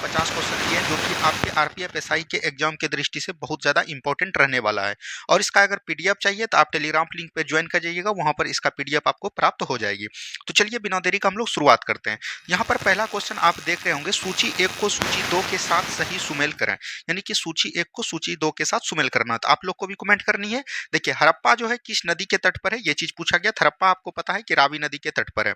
50 question दिए हैं जो कि आपके आरपीएफ एसआई के एग्जाम के दृष्टि से बहुत ज़्यादा इंपॉर्टेंट रहने वाला है। और इसका अगर पीडीएफ चाहिए तो आप टेलीग्राम लिंक पे ज्वाइन कर जाइएगा, वहाँ पर इसका पीडीएफ आपको प्राप्त हो जाएगी। तो चलिए बिना देरी का हम लोग शुरुआत करते हैं। यहाँ पर पहला क्वेश्चन आप देख रहे होंगे, सूची 1 को सूची 2 के साथ सही सुमेल करें। यानी कि सूची 1 को सूची 2 के साथ सुमेल करना, तो आप लोग को भी कमेंट करनी है। देखिए हड़प्पा जो है किस नदी के तट पर है, ये चीज पूछा गया। हड़प्पा आपको पता है कि रावी नदी के तट पर है।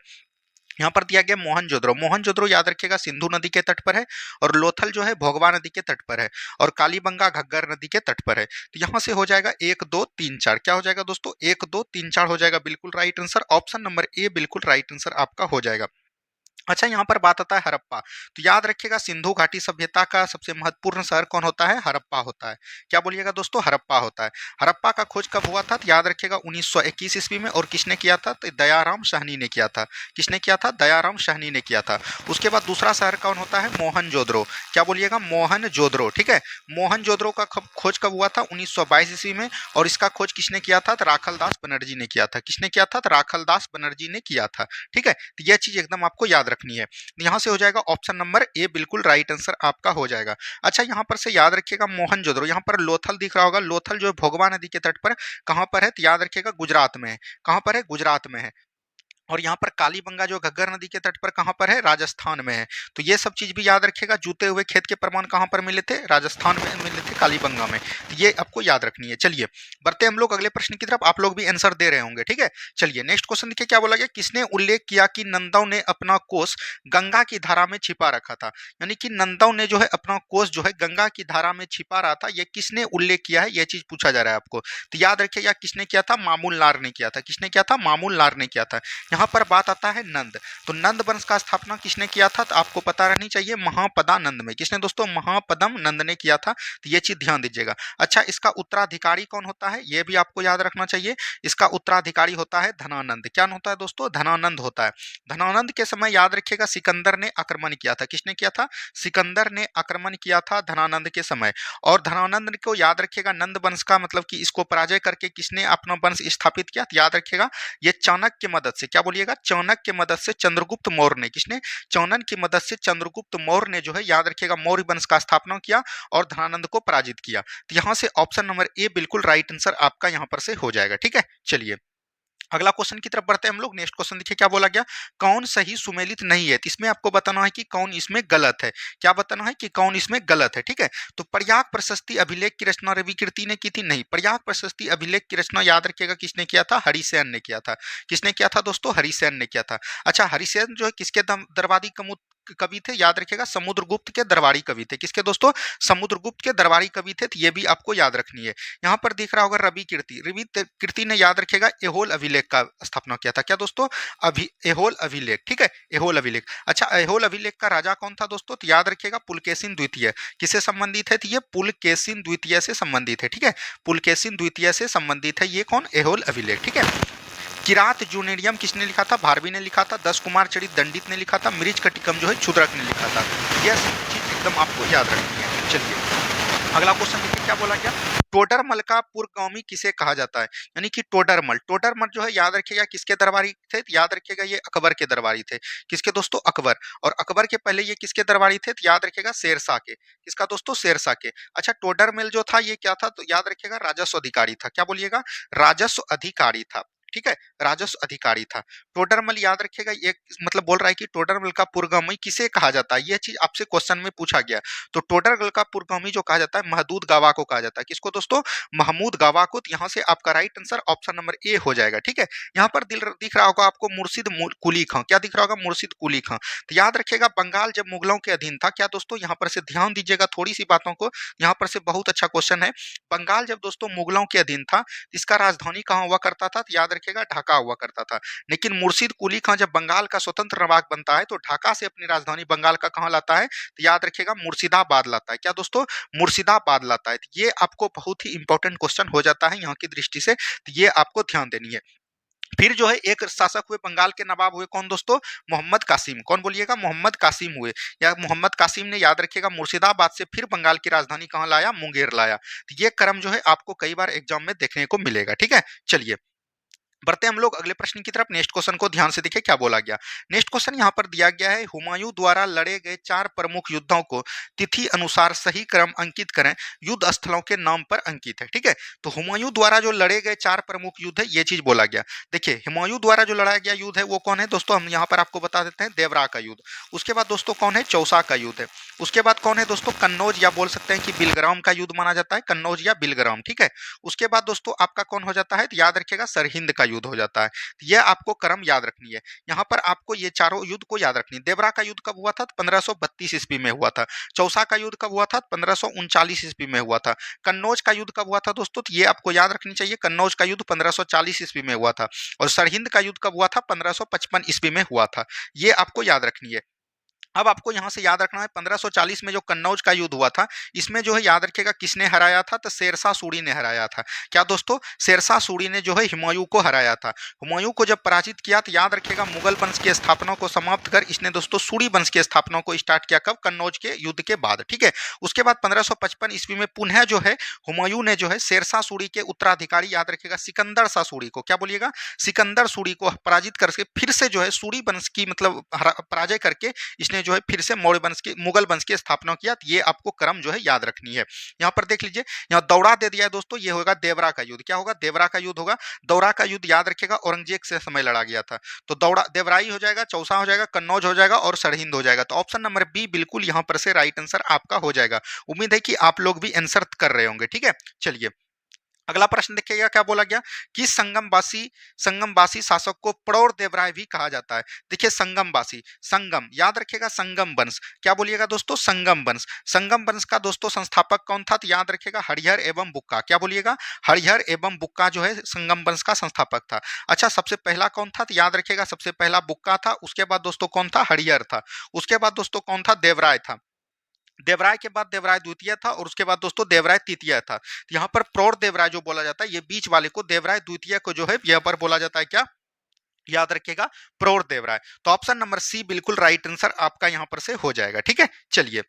यहाँ पर दिया गया मोहनजोदड़ो, मोहनजोदड़ो याद रखिएगा सिंधु नदी के तट पर है। और लोथल जो है भोगवा नदी के तट पर है। और कालीबंगा घग्गर नदी के तट पर है। तो यहाँ से हो जाएगा 1 2 3 4। क्या हो जाएगा दोस्तों? 1 2 3 4 हो जाएगा बिल्कुल right answer. Option number A बिल्कुल राइट आंसर आपका हो जाएगा। अच्छा, यहाँ पर बात आता है हड़प्पा। तो याद रखिएगा सिंधु घाटी सभ्यता का सबसे महत्वपूर्ण शहर कौन होता है? हड़प्पा होता है। क्या बोलिएगा दोस्तों? हड़प्पा होता है। हड़प्पा का खोज कब हुआ था? तो याद रखिएगा 1921 ईस्वी में। और किसने किया था? तो दयाराम साहनी ने किया था। किसने किया था? दयाराम साहनी ने किया था। उसके बाद दूसरा शहर कौन होता है? मोहनजोदड़ो। क्या बोलिएगा? मोहनजोदड़ो। ठीक है, मोहनजोदड़ो का खोज कब हुआ था? 1922 ईस्वी में। और इसका खोज किसने किया था? तो राखलदास बनर्जी ने किया था। किसने किया था? तो राखलदास बनर्जी ने किया था। ठीक है, तो यह चीज एकदम आपको याद रखनी है। यहां से हो जाएगा ऑप्शन नंबर ए बिल्कुल राइट आंसर आपका हो जाएगा। अच्छा, यहां पर से याद रखिएगा मोहनजोदड़ो, यहां पर लोथल दिख रहा होगा। लोथल जो है भोगवा नदी के तट पर कहां पर है? तो याद रखिएगा गुजरात में है। कहां पर है? गुजरात में है। और यहाँ पर कालीबंगा जो घग्गर नदी के तट पर कहाँ पर है? राजस्थान में है। तो ये सब चीज भी याद रखिएगा। जूते हुए खेत के प्रमाण कहाँ पर मिले थे? राजस्थान में मिले थे, कालीबंगा में। तो ये आपको याद रखनी है। चलिए बढ़ते हम लोग अगले प्रश्न की तरफ। आप लोग भी आंसर दे रहे होंगे। ठीक है, चलिए नेक्स्ट क्वेश्चन देखिए क्या बोला गया। किसने उल्लेख किया कि नंदों ने अपना कोष गंगा की धारा में छिपा रखा था? यानी कि नंदों ने जो है अपना कोष जो है गंगा की धारा में छिपा रहा था, ये किसने उल्लेख किया है? ये चीज पूछा जा रहा है आपको। तो याद रखिएगा किसने किया था? मामूल नार ने किया था। किसने किया था? मामूल नार ने किया था। यहाँ पर बात आता है नंद। तो नंद वंश का स्थापना किसने किया था? तो आपको पता रहनी चाहिए महापदानंद में। किसने दोस्तों? महापदम नंद ने किया था। तो ये चीज ध्यान दीजिएगा। अच्छा, इसका उत्तराधिकारी कौन होता है? ये भी आपको याद रखना चाहिए। इसका उत्तराधिकारी होता है धनानंद। क्या होता है दोस्तों? धनानंद होता है। धनानंद के समय याद रखिएगा सिकंदर ने आक्रमण किया था। किसने किया था? सिकंदर ने आक्रमण किया था धनानंद के समय। और धनानंद को याद रखिएगा नंद वंश का मतलब कि इसको पराजय करके किसने अपना वंश स्थापित किया? तो याद रखिएगा ये चाणक्य की मदद से। क्या बोलिएगा? चाणक्य की मदद से चंद्रगुप्त मौर्य ने। किसने? चाणक्य की मदद से चंद्रगुप्त मौर्य ने जो है याद रखिएगा मौर्य वंश का स्थापना किया और धनानंद को पराजित किया। तो यहां से ऑप्शन नंबर ए बिल्कुल राइट आंसर आपका यहां पर से हो जाएगा। ठीक है, चलिए अगला क्वेश्चन की तरफ बढ़ते हैं हम लोग। नेक्स्ट क्वेश्चन देखिए क्या बोला गया। कौन सही सुमेलित नहीं है? तो इसमें आपको बताना है कि कौन इसमें गलत है। क्या बताना है? कि कौन इसमें गलत है। ठीक है, तो प्रयाग प्रशस्ति अभिलेख की रचना रविकीर्ति ने की थी? नहीं। प्रयाग प्रशस्ति अभिलेख की रचना याद रखिएगा किसने किया था? हरिसेन ने किया था। किसने किया था दोस्तों? हरिसेन ने किया था। अच्छा, हरिसेन जो है किसके दरबारी कवि थे? याद रखिएगा समुद्रगुप्त के दरबारी कवि थे। किसके दोस्तों? समुद्रगुप्त के दरबारी कवि थे। तो ये भी आपको याद रखनी है। यहाँ पर दिख रहा होगा रवि कीर्ति। रवि कीर्ति ने याद रखेगा एहोल अभिलेख का स्थापना किया था। क्या दोस्तों? एहोल अभिलेख। ठीक है, एहोल अभिलेख। अच्छा, एहोल अभिलेख का राजा कौन था दोस्तों? तो याद रखिएगा पुलकेशिन द्वितीय। किससे संबंधित है? तो ये पुलकेशिन द्वितीय से संबंधित है। ठीक है, पुलकेशिन द्वितीय से संबंधित है ये कौन? एहोल अभिलेख। ठीक है, किरात जूनेरियम किसने लिखा था? भारवी ने लिखा था। 10 कुमार चरित दंडित ने लिखा था। मृज कटिकम जो है क्षुद्रक ने लिखा था। यह चीज एकदम आपको याद रखनी है। चलिए अगला क्वेश्चन देखिए क्या बोला गया। टोडरमल का पूर्वगामी किसे कहा जाता है? यानी कि टोडरमल। टोडरमल जो है याद रखिएगा किसके दरबारी थे? याद रखिएगा ये अकबर के दरबारी थे। किसके दोस्तों? अकबर। और अकबर के पहले ये किसके दरबारी थे? तो याद रखिएगा शेरशाह के। किसका दोस्तों? शेरशाह के। अच्छा, टोडरमल जो था ये क्या था? तो याद रखिएगा राजस्व अधिकारी था। क्या बोलिएगा? राजस्व अधिकारी था। ठीक है, राजस्व अधिकारी था। टोडरमल याद रखिएगा ये मतलब बोल रहा है कि टोडरमल का पूर्वगामी किसे कहा जाता है? यह चीज आपसे क्वेश्चन में पूछा गया। तो टोडरमल का पूर्वगामी जो कहा जाता है महमूद गावा को कहा जाता है। किसको दोस्तों? महमूद गावा को। यहाँ से आपका right answer option number A हो जाएगा। ठीक है, यहाँ पर दिख रहा होगा आपको मुर्शिद कुली खां। क्या दिख रहा होगा? मुर्शिद कुली खां। तो याद रखिएगा बंगाल जब मुगलों के अधीन था। क्या दोस्तों? यहाँ पर से ध्यान दीजिएगा थोड़ी सी बातों को। यहाँ पर से बहुत अच्छा क्वेश्चन है। बंगाल जब दोस्तों मुगलों के अधीन था, इसका राजधानी कहाँ हुआ करता था? तो याद रखिएगा ढाका हुआ करता था। लेकिन मुर्शिद कुली खां जब बंगाल का स्वतंत्र नवाब बनता है तो ढाका से अपनी राजधानी बंगाल का कहाँ लाता है? तो याद रखिएगा मुर्शिदाबाद लाता है। क्या दोस्तों? मुर्शिदाबाद लाता है। तो ये आपको बहुत ही इंपॉर्टेंट क्वेश्चन हो जाता है यहाँ की दृष्टि से। तो ये आपको ध्यान देनी है। फिर जो है एक शासक हुए बंगाल के नवाब हुए कौन दोस्तों? मोहम्मद कासिम। कौन बोलिएगा? मोहम्मद कासिम हुए। या मोहम्मद कासिम ने याद रखिएगा मुर्शिदाबाद से फिर बंगाल की राजधानी कहाँ लाया? मुंगेर लाया। तो ये क्रम जो है आपको कई बार एग्जाम में देखने को मिलेगा। ठीक है, चलिए बढ़ते हम लोग अगले प्रश्न की तरफ। नेक्स्ट क्वेश्चन को ध्यान से देखिए क्या बोला गया। नेक्स्ट क्वेश्चन यहाँ पर दिया गया है, हुमायूं द्वारा लड़े गए 4 प्रमुख युद्धों को तिथि अनुसार सही क्रम अंकित करें, युद्ध स्थलों के नाम पर अंकित है। ठीक है, तो हुमायूं द्वारा जो लड़े गए 4 प्रमुख युद्ध है, ये चीज बोला गया। देखिए हुमायूं द्वारा जो लड़ाया गया युद्ध है वो कौन है दोस्तों, हम यहाँ पर आपको बता देते हैं, देवरा का युद्ध। उसके बाद दोस्तों कौन है, चौसा का युद्ध है। उसके बाद कौन है दोस्तों, कन्नौज या बोल सकते हैं कि बिलग्राम का युद्ध माना जाता है, कन्नौज या बिलग्राम। ठीक है, उसके बाद दोस्तों आपका कौन हो जाता है, तो याद रखिएगा सरहिंद का युद्ध हो जाता है। यह आपको क्रम याद रखनी है। यहाँ पर आपको ये चारों युद्ध को याद रखनी है। देवरा का युद्ध कब हुआ था, 1532 ईस्वी में हुआ था। चौसा का युद्ध कब हुआ था, 1539 ईस्वी में हुआ था। कन्नौज का युद्ध कब हुआ था दोस्तों, तो ये आपको याद रखनी चाहिए, कन्नौज का युद्ध 1540 ईस्वी में हुआ था। और सरहिंद का युद्ध कब हुआ था, 1555 ईस्वी में हुआ था। ये आपको याद रखनी है। अब आपको यहाँ से याद रखना है 1540 में जो कन्नौज का युद्ध हुआ था, इसमें जो है याद रखिएगा किसने हराया था, तो शेरशाह सूरी ने हराया था। क्या दोस्तों, शेरशाह सूरी ने जो है हुमायूं को हराया था। हुमायूं को जब पराजित किया तो याद रखिएगा मुगल वंश की स्थापना को समाप्त कर इसने दोस्तों सूरी वंश की स्थापना को स्टार्ट किया, कब, कन्नौज के युद्ध के बाद। ठीक है, उसके बाद 1555 ईस्वी में पुनः जो है हुमायूं ने जो है शेरशाह सूरी के उत्तराधिकारी याद रखिएगा सिकंदर शाह सूरी को, क्या बोलिएगा, सिकंदर सूरी को पराजित करके फिर से जो है सूरी वंश की मतलब पराजय करके इसने जो है फिर से मौर्य वंश की, मुगल वंश की स्थापना किया। तो ये आपको क्रम जो है याद रखनी है। यहाँ पर देख लीजिए, यहाँ दौड़ा दे दिया है दोस्तों, ये होगा देवरा का युद्ध। क्या होगा, देवरा का युद्ध होगा। दौरा का युद्ध याद रखिएगा औरंगजेब से समय लड़ा गया था। तो दौड़ा देवराई हो जाएगा, चौसा हो जाएगा, कन्नौज हो जाएगा और सरहिंद हो जाएगा। तो ऑप्शन नंबर बी बिल्कुल यहाँ पर से राइट आंसर आपका हो जाएगा। उम्मीद है कि आप लोग भी आंसर कर रहे होंगे। ठीक है, चलिए अगला प्रश्न देखिएगा क्या बोला गया कि संगमवासी शासक को प्रौढ़ देवराय भी कहा जाता है। देखिए संगमवासी, संगम याद रखिएगा, संगम वंश, क्या बोलिएगा दोस्तों, संगम वंश। संगम वंश का दोस्तों संस्थापक कौन था, तो याद रखिएगा हरिहर एवं बुक्का। क्या बोलिएगा, हरिहर एवं बुक्का जो है संगम वंश का संस्थापक था। अच्छा, सबसे पहला कौन था, तो याद रखिएगा सबसे पहला बुक्का था। उसके बाद दोस्तों कौन था, हरिहर था। उसके बाद दोस्तों कौन था, देवराय था। देवराय के बाद देवराय द्वितीय था और उसके बाद दोस्तों देवराय तृतीय था। तो यहाँ पर प्रौढ़ देवराय जो बोला जाता है, ये बीच वाले को देवराय द्वितीय को जो है यहाँ पर बोला जाता है, क्या याद रखिएगा, प्रौढ़ देवराय। तो ऑप्शन नंबर सी बिल्कुल राइट आंसर आपका यहाँ पर से हो जाएगा। ठीक है, चलिए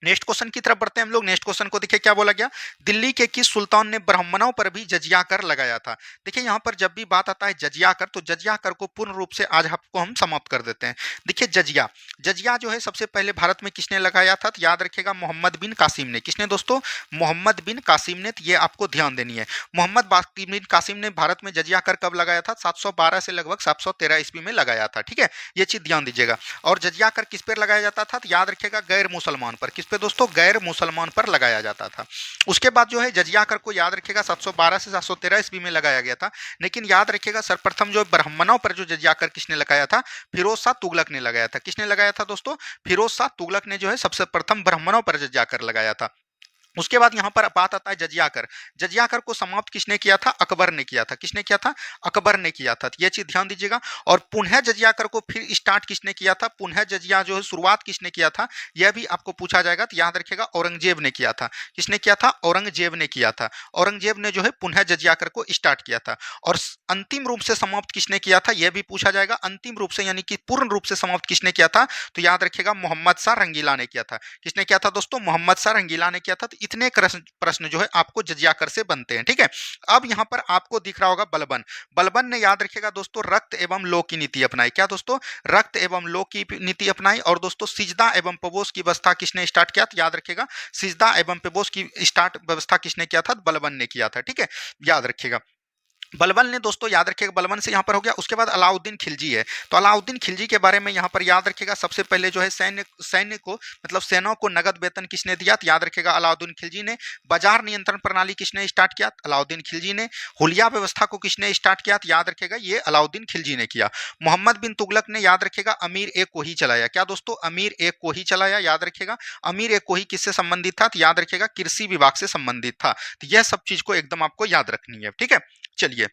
नेक्स्ट क्वेश्चन की तरफ बढ़ते हैं हम लोग। नेक्स्ट क्वेश्चन को देखिए क्या बोला गया, दिल्ली के किस सुल्तान ने ब्राह्मणों पर भी जजिया कर लगाया था। देखिए यहाँ पर जब भी बात आता है जजिया कर, तो जजिया कर को पूर्ण रूप से आज आपको हम समाप्त कर देते हैं। देखिए जजिया, जजिया जो है सबसे पहले भारत में किसने लगाया था, तो याद रखिएगा मोहम्मद बिन कासिम ने। किसने दोस्तों, मोहम्मद बिन कासिम ने। तो ये आपको ध्यान देनी है, मोहम्मद बिन कासिम ने भारत में जजिया कर कब लगाया था, 712 से लगभग 713 ईस्वी में लगाया था। ठीक है, ये चीज ध्यान दीजिएगा। और जजिया कर किस पर लगाया जाता था, तो याद रखिएगा गैर मुसलमान पर। किस पे दोस्तों, गैर मुसलमान पर लगाया जाता था। उसके बाद जो है जजिया कर को याद रखिएगा 712 से 713 ईस्वी में लगाया गया था। लेकिन याद रखिएगा सर्वप्रथम जो ब्राह्मणों पर जो जजिया कर किसने लगाया था, फिरोज शाह तुगलक ने लगाया था। किसने लगाया था दोस्तों, फिरोज शाह तुगलक ने जो है सबसे प्रथम ब्राह्मणों पर जजिया कर लगाया था। उसके बाद यहाँ पर बात आता है जजिया कर। जजिया कर को समाप्त किसने किया था, अकबर ने किया था। किसने किया था, अकबर ने किया था। ये चीज ध्यान दीजिएगा। और पुनः जजिया कर को फिर स्टार्ट किसने किया था, पुनः जजिया जो है शुरुआत किसने किया था, यह भी आपको पूछा जाएगा। तो याद रखिएगा औरंगजेब ने किया था। किसने किया था, औरंगजेब ने किया था। औरंगजेब ने जो है पुनः जजिया कर को स्टार्ट किया था। और अंतिम रूप से समाप्त किसने किया था, यह भी पूछा जाएगा। अंतिम रूप से यानी कि पूर्ण रूप से समाप्त किसने किया था, तो याद रखिएगा मोहम्मद शाह रंगीला ने किया था। किसने किया था दोस्तों, मोहम्मद शाह रंगीला ने किया था। तो इतने प्रश्न जो है आपको जजिया कर से बनते हैं। ठीक है, अब यहाँ पर आपको दिख रहा होगा बलबन। बलबन ने याद रखिएगा दोस्तों रक्त एवं लौ की नीति अपनाई। क्या दोस्तों, रक्त एवं लौ की नीति अपनाई। और दोस्तों सिजदा एवं पबोस की व्यवस्था किसने स्टार्ट किया, याद रखिएगा सिजदा एवं पबोस की स्टार्ट व्यवस्था किसने किया था, बलबन ने किया था। ठीक है, याद रखिएगा बलबन ने दोस्तों, याद रखिएगा बलबन से यहाँ पर हो गया। उसके बाद अलाउद्दीन खिलजी है। तो अलाउद्दीन खिलजी के बारे में यहाँ पर याद रखिएगा सबसे पहले जो है सैन्य को मतलब सेनाओं को नगद वेतन किसने दिया, तो याद रखिएगा अलाउद्दीन खिलजी ने। बाजार नियंत्रण प्रणाली किसने स्टार्ट किया, अलाउद्दीन खिलजी ने। हुलिया व्यवस्था को किसने स्टार्ट किया, तो याद रखिएगा ये अलाउद्दीन खिलजी ने किया। मोहम्मद बिन तुगलक ने याद रखिएगा अमीर एक को ही चलाया। क्या दोस्तों, अमीर एक को ही चलाया। याद रखिएगा अमीर एक को ही किससे संबंधित था, तो याद रखिएगा कृषि विभाग से संबंधित था। तो यह सब चीज को एकदम आपको याद रखनी है। ठीक है, चलिए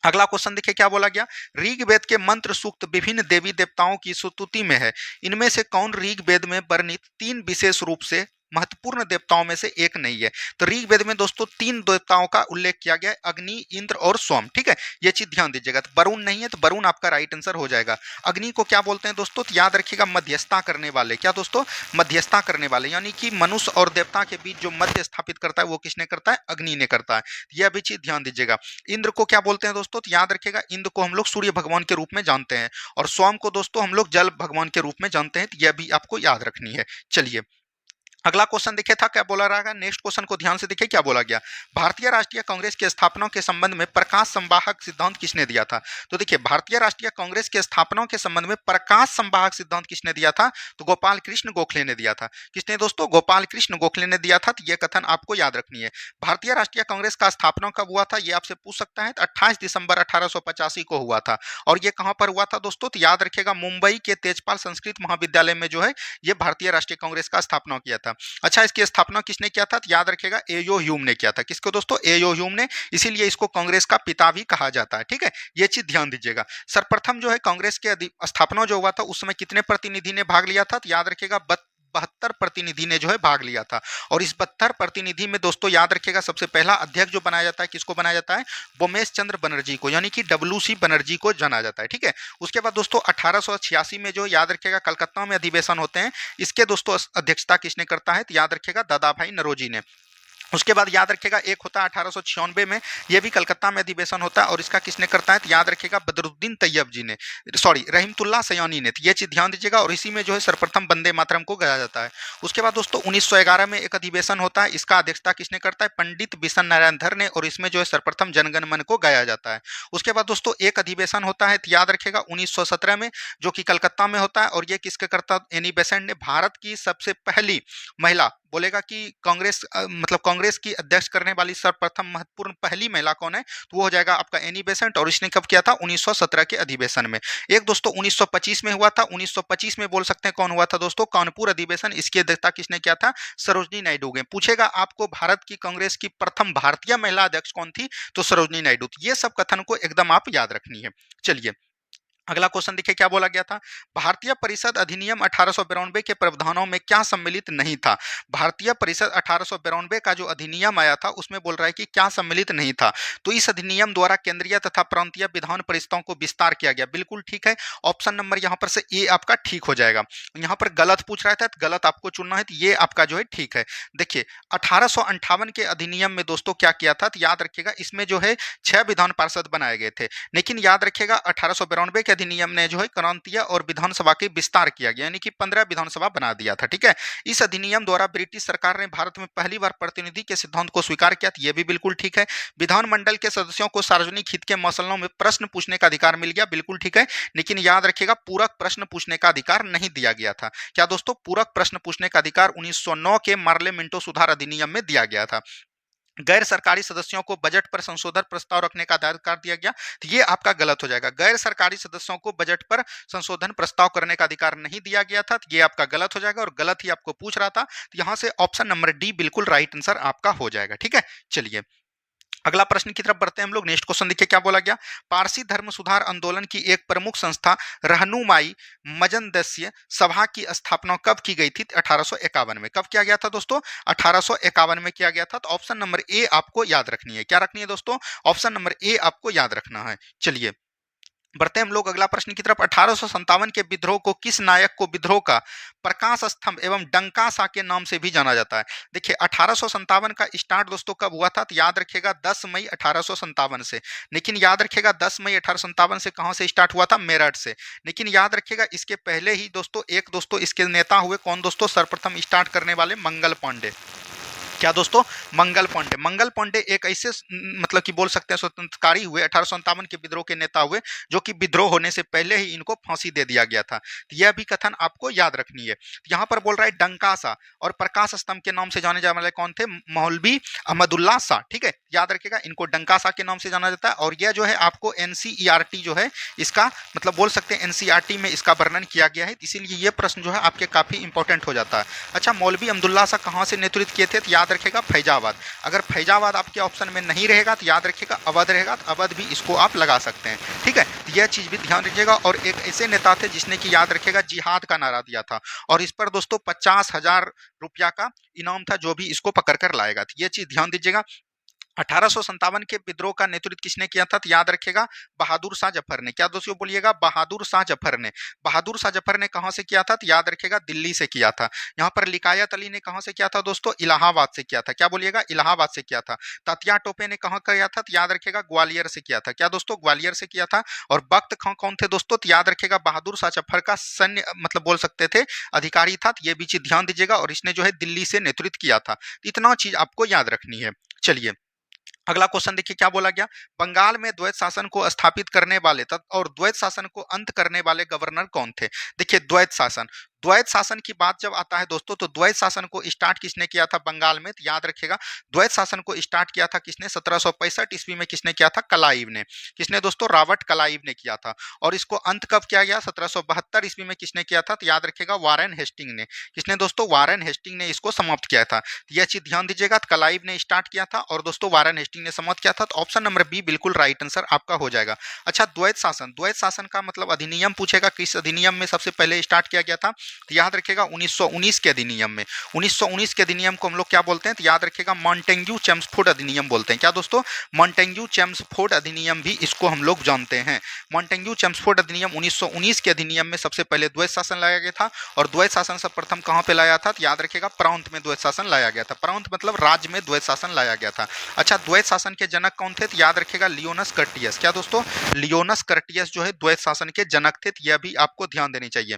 अगला क्वेश्चन देखिए क्या बोला गया, ऋग्वेद के मंत्र सूक्त विभिन्न देवी देवताओं की स्तुति में है। इनमें से कौन ऋग्वेद में वर्णित 3 विशेष रूप से महत्वपूर्ण देवताओं में से एक नहीं है। तो ऋग्वेद में दोस्तों 3 देवताओं का उल्लेख किया गया है, अग्नि, इंद्र और सोम। ठीक है, ये चीज ध्यान दीजिएगा। तो वरुण नहीं है, तो वरुण आपका राइट आंसर हो जाएगा। अग्नि को क्या बोलते हैं दोस्तों? तो याद रखिएगा, मध्यस्थता करने वाले। क्या दोस्तों? मध्यस्थता करने वाले, यानी कि मनुष्य और देवता के बीच जो मध्य स्थापित करता है वो किसने करता है? अग्नि ने करता है। यह भी चीज ध्यान दीजिएगा। इंद्र को क्या बोलते हैं दोस्तों? तो याद रखिएगा, इंद्र को हम लोग सूर्य भगवान के रूप में जानते हैं, और सोम को दोस्तों हम लोग जल भगवान के रूप में जानते हैं। तो यह भी आपको याद रखनी है। चलिए, अगला क्वेश्चन देखिए था क्या बोला रहेगा। नेक्स्ट क्वेश्चन को ध्यान से देखिए क्या बोला गया। भारतीय राष्ट्रीय कांग्रेस की स्थापना के संबंध में प्रकाश संवाहक सिद्धांत किसने दिया था? तो देखिए, भारतीय राष्ट्रीय कांग्रेस के स्थापना के संबंध में प्रकाश संवाहक सिद्धांत किसने दिया था? तो गोपाल कृष्ण गोखले ने दिया था। किसने दोस्तों? गोपाल कृष्ण गोखले ने दिया था। तो यह कथन आपको याद रखनी है। भारतीय राष्ट्रीय कांग्रेस का स्थापना कब हुआ था, यह आपसे पूछ सकता है। तो 28 दिसंबर 1885 को हुआ था। और यह कहां पर हुआ था दोस्तों? तो याद रखिएगा, मुंबई के तेजपाल संस्कृत महाविद्यालय में जो है यह भारतीय राष्ट्रीय कांग्रेस का स्थापना किया था। अच्छा, इसकी स्थापना किसने किया था? तो याद रखिएगा, एयो ह्यूम ने किया था। किसको दोस्तों? एयो ह्यूम ने। इसीलिए इसको कांग्रेस का पिता भी कहा जाता है। ठीक है, ये चीज ध्यान दीजिएगा। सर्वप्रथम जो है कांग्रेस के स्थापना जो हुआ था उस समय कितने प्रतिनिधि ने भाग लिया था? तो याद रखिएगा, 72 प्रतिनिधि ने जो है भाग लिया था। और इस 72 प्रतिनिधि में दोस्तों याद रखिएगा, सबसे पहला अध्यक्ष जो बनाया जाता है, किसको बनाया जाता है? बोमेश चंद्र बनर्जी को, यानी कि WC बनर्जी को जाना जाता है। ठीक है, उसके बाद दोस्तों 1886 में जो याद रखिएगा कलकत्ता में अधिवेशन होते हैं, इसके दोस्तों अध्यक्षता किसने करता है? तो याद रखिएगा, दादा भाई नौरोजी ने। उसके बाद याद रखिएगा, एक होता है 1896 में, यह भी कलकत्ता में अधिवेशन होता है, और इसका किसने करता है? तो याद रखिएगा, बदरुद्दीन तैयब जी ने, सॉरी रहीमतुल्लाह सयानी ने। तो ये चीज ध्यान दीजिएगा, और इसी में जो है सर्वप्रथम वंदे मातरम को गाया जाता है। उसके बाद दोस्तों 1911 में एक अधिवेशन होता है, इसका अध्यक्षता किसने करता है? पंडित बिशन नारायण धर ने, और इसमें जो है सर्वप्रथम जनगण मन को गाया जाता है। उसके बाद दोस्तों एक अधिवेशन होता है, तो याद रखिएगा 1917 में, जो कि कलकत्ता में होता है, और ये किसके करता? एनी बेसेंट ने। भारत की सबसे पहली महिला, बोलेगा कि कांग्रेस मतलब कांग्रेस की अध्यक्ष करने वाली सर्वप्रथम महत्वपूर्ण पहली महिला कौन है? तो वो हो जाएगा आपका एनी बेसेंट, और इसने कब किया था? 1917 के अधिवेशन में। एक दोस्तों 1925 में हुआ था। 1925 में बोल सकते हैं कौन हुआ था दोस्तों? कानपुर अधिवेशन। इसकी अध्यक्षता किसने किया था? सरोजनी नायडू ने। पूछेगा आपको भारत की कांग्रेस की प्रथम भारतीय महिला अध्यक्ष कौन थी? तो सरोजनी नायडू। ये सब कथन को एकदम आप याद रखनी है। चलिए, अगला क्वेश्चन देखिए क्या बोला गया था। भारतीय परिषद अधिनियम 1892 के प्रावधानों में क्या सम्मिलित नहीं था? भारतीय परिषद 1892 का जो अधिनियम आया था उसमें बोल रहा है कि क्या सम्मिलित नहीं था। तो इस अधिनियम द्वारा केंद्रीय तथा प्रांतीय विधान परिषदों को विस्तार किया गया। बिल्कुल ठीक है, ऑप्शन नंबर यहाँ पर से ए आपका ठीक हो जाएगा। यहाँ पर गलत पूछ रहा था, तो गलत आपको चुनना है, तो ये आपका जो है ठीक है। देखिए, 1858 के अधिनियम में दोस्तों क्या किया था? तो याद रखिएगा, इसमें जो है 6 विधान पार्षद बनाए गए थे, लेकिन याद रखिएगा 1892 के अधिनियम ने जो है प्रांतीय और विधानसभा के विस्तार किया गया, यानी कि 15 विधानसभा बना दिया था। ठीक है, इस अधिनियम द्वारा ब्रिटिश सरकार ने भारत में पहली बार प्रतिनिधि के सिद्धांत को स्वीकार किया। यह भी बिल्कुल ठीक है। विधानमंडल के सदस्यों को सार्वजनिक हित के मसलों में प्रश्न पूछने का अधिकार मिल गया। बिल्कुल ठीक है, लेकिन याद रखिएगा पूरक प्रश्न पूछने का अधिकार नहीं दिया गया था। क्या दोस्तों? पूरक प्रश्न पूछने का अधिकार 1909 के मार्ले मिंटो सुधार अधिनियम में दिया गया था। गैर सरकारी सदस्यों को बजट पर संशोधन प्रस्ताव रखने का अधिकार दिया गया। तो ये आपका गलत हो जाएगा। गैर सरकारी सदस्यों को बजट पर संशोधन प्रस्ताव करने का अधिकार नहीं दिया गया था। तो ये आपका गलत हो जाएगा, और गलत ही आपको पूछ रहा था। तो यहां से ऑप्शन नंबर डी बिल्कुल राइट आंसर आपका हो जाएगा। ठीक है, चलिए अगला प्रश्न की तरफ बढ़ते हैं हम लोग। नेक्स्ट क्वेश्चन देखिए क्या बोला गया। पारसी धर्म सुधार आंदोलन की एक प्रमुख संस्था रहनुमाई मजनदस्य सभा की स्थापना कब की गई थी? 1851 में। कब किया गया था दोस्तों? 1851 में किया गया था। तो ऑप्शन नंबर ए आपको याद रखनी है। क्या रखनी है दोस्तों? ऑप्शन नंबर ए आपको याद रखना है। चलिए बढ़ते हैं हम लोग अगला प्रश्न की तरफ। 1857 के विद्रोह को किस नायक को विद्रोह का प्रकाश स्तंभ एवं डंका सा के नाम से भी जाना जाता है? देखिए 1857 का स्टार्ट दोस्तों कब हुआ था? तो याद रखिएगा 10 मई 1857 से। लेकिन याद रखिएगा 10 मई 1857 से कहां से स्टार्ट हुआ था? मेरठ से। लेकिन याद रखिएगा इसके पहले ही दोस्तों एक दोस्तों इसके नेता हुए कौन दोस्तों? सर्वप्रथम स्टार्ट करने वाले मंगल पांडे। क्या दोस्तों? मंगल पांडे। मंगल पांडे एक ऐसे मतलब कि बोल सकते हैं स्वतंत्रकारी हुए, 1857 के विद्रोह के नेता हुए, जो कि विद्रोह होने से पहले ही इनको फांसी दे दिया गया था। तो यह भी कथन आपको याद रखनी है। यहाँ पर बोल रहा है डंकासा और प्रकाश स्तंभ के नाम से जाने जाने वाले कौन थे? मौलवी अहमदुल्ला शाह। ठीक है, याद रखिएगा इनको डंकासा के नाम से जाना जाता है। और यह जो है आपको एनसीईआरटी जो है इसका मतलब बोल सकते हैं एनसीईआरटी में इसका वर्णन किया गया है, इसीलिए यह प्रश्न जो है आपके काफी इंपॉर्टेंट हो जाता है। अच्छा, मौलवी अहमदुल्ला शाह कहाँ से नेतृत्व किए थे? तो याद रखिएगा फैजाबाद। अगर फैजाबाद आपके ऑप्शन में नहीं रहेगा तो याद रखिएगा अवध रहेगा, तो अवध भी इसको आप लगा सकते हैं, ठीक है। तो यह चीज भी ध्यान रखिएगा। और एक ऐसे नेता थे जिसने कि याद रखिएगा जिहाद का नारा दिया था, और इस पर दोस्तों 50,000 रुपया का इनाम था जो भी इसको पकड़ कर लाएगा। तो ये चीज ध्यान दीजिएगा। 1857 के विद्रोह का नेतृत्व किसने किया था? तो याद रखिएगा बहादुर शाह जफर ने। क्या दोस्तों बोलिएगा? बहादुर शाह जफर ने। बहादुर शाह जफर ने कहां से किया था? तो याद रखिएगा दिल्ली से किया था। यहाँ पर लिकायत अली ने कहां से किया था दोस्तों? इलाहाबाद से किया था। क्या बोलिएगा? इलाहाबाद से किया था। तात्या टोपे ने कहां किया था? तो याद रखिएगा ग्वालियर से किया था। क्या दोस्तों? ग्वालियर से किया था। और बख्त खां कौन थे दोस्तों? तो याद रखिएगा बहादुर शाह जफर का सैन्य मतलब बोल सकते थे अधिकारी था। तो ये भी चीज ध्यान दीजिएगा। और इसने जो है दिल्ली से नेतृत्व किया था। तो इतना चीज आपको याद रखनी है। चलिए अगला क्वेश्चन देखिए क्या बोला गया। बंगाल में द्वैत शासन को स्थापित करने वाले और द्वैत शासन को अंत करने वाले गवर्नर कौन थे? देखिए द्वैत शासन की बात जब आता है दोस्तों, तो द्वैत शासन को स्टार्ट किसने किया था बंगाल में? तो याद रखिएगा द्वैत शासन को स्टार्ट किया था किसने? 1765 ईस्वी में किसने किया था? क्लाइव ने। किसने दोस्तों? रॉबर्ट क्लाइव ने किया था। और इसको अंत कब किया गया? 1772 ईस्वी में किसने किया था? तो याद रखिएगा वारेन हेस्टिंग ने। किसने दोस्तों? वारेन हेस्टिंग ने इसको समाप्त किया था। तो यह चीज ध्यान दीजिएगा। क्लाइव ने स्टार्ट किया था और दोस्तों वारेन हेस्टिंग ने समाप्त किया था। तो ऑप्शन नंबर बी बिल्कुल राइट आंसर आपका हो जाएगा। अच्छा द्वैत शासन का मतलब अधिनियम पूछेगा, किस अधिनियम में सबसे पहले स्टार्ट किया गया था? तो याद रखिएगा 1919 के अधिनियम में। 1919 के अधिनियम को हम लोग क्या बोलते हैं? तो याद रखिएगा मॉन्टेग्यू चेम्सफोर्ड अधिनियम बोलते हैं। क्या दोस्तों? मॉन्टेग्यू चेम्सफोर्ड अधिनियम भी इसको हम लोग जानते हैं। मॉन्टेग्यू चेम्सफोर्ड अधिनियम 1919 के अधिनियम में सबसे पहले द्वैत शासन लाया गया था। और द्वैत शासन सर्वप्रथम कहां पे लाया था? तो याद रखिएगा प्रांत में द्वैत शासन लाया गया था। प्रांत मतलब राज्य में द्वैत शासन लाया गया था। अच्छा द्वैत शासन के जनक कौन थे? तो याद रखिएगा लियोनस कर्टियस। क्या दोस्तों? लियोनस कर्टियस जो है द्वैत शासन के जनक थे। यह भी आपको ध्यान देनी चाहिए।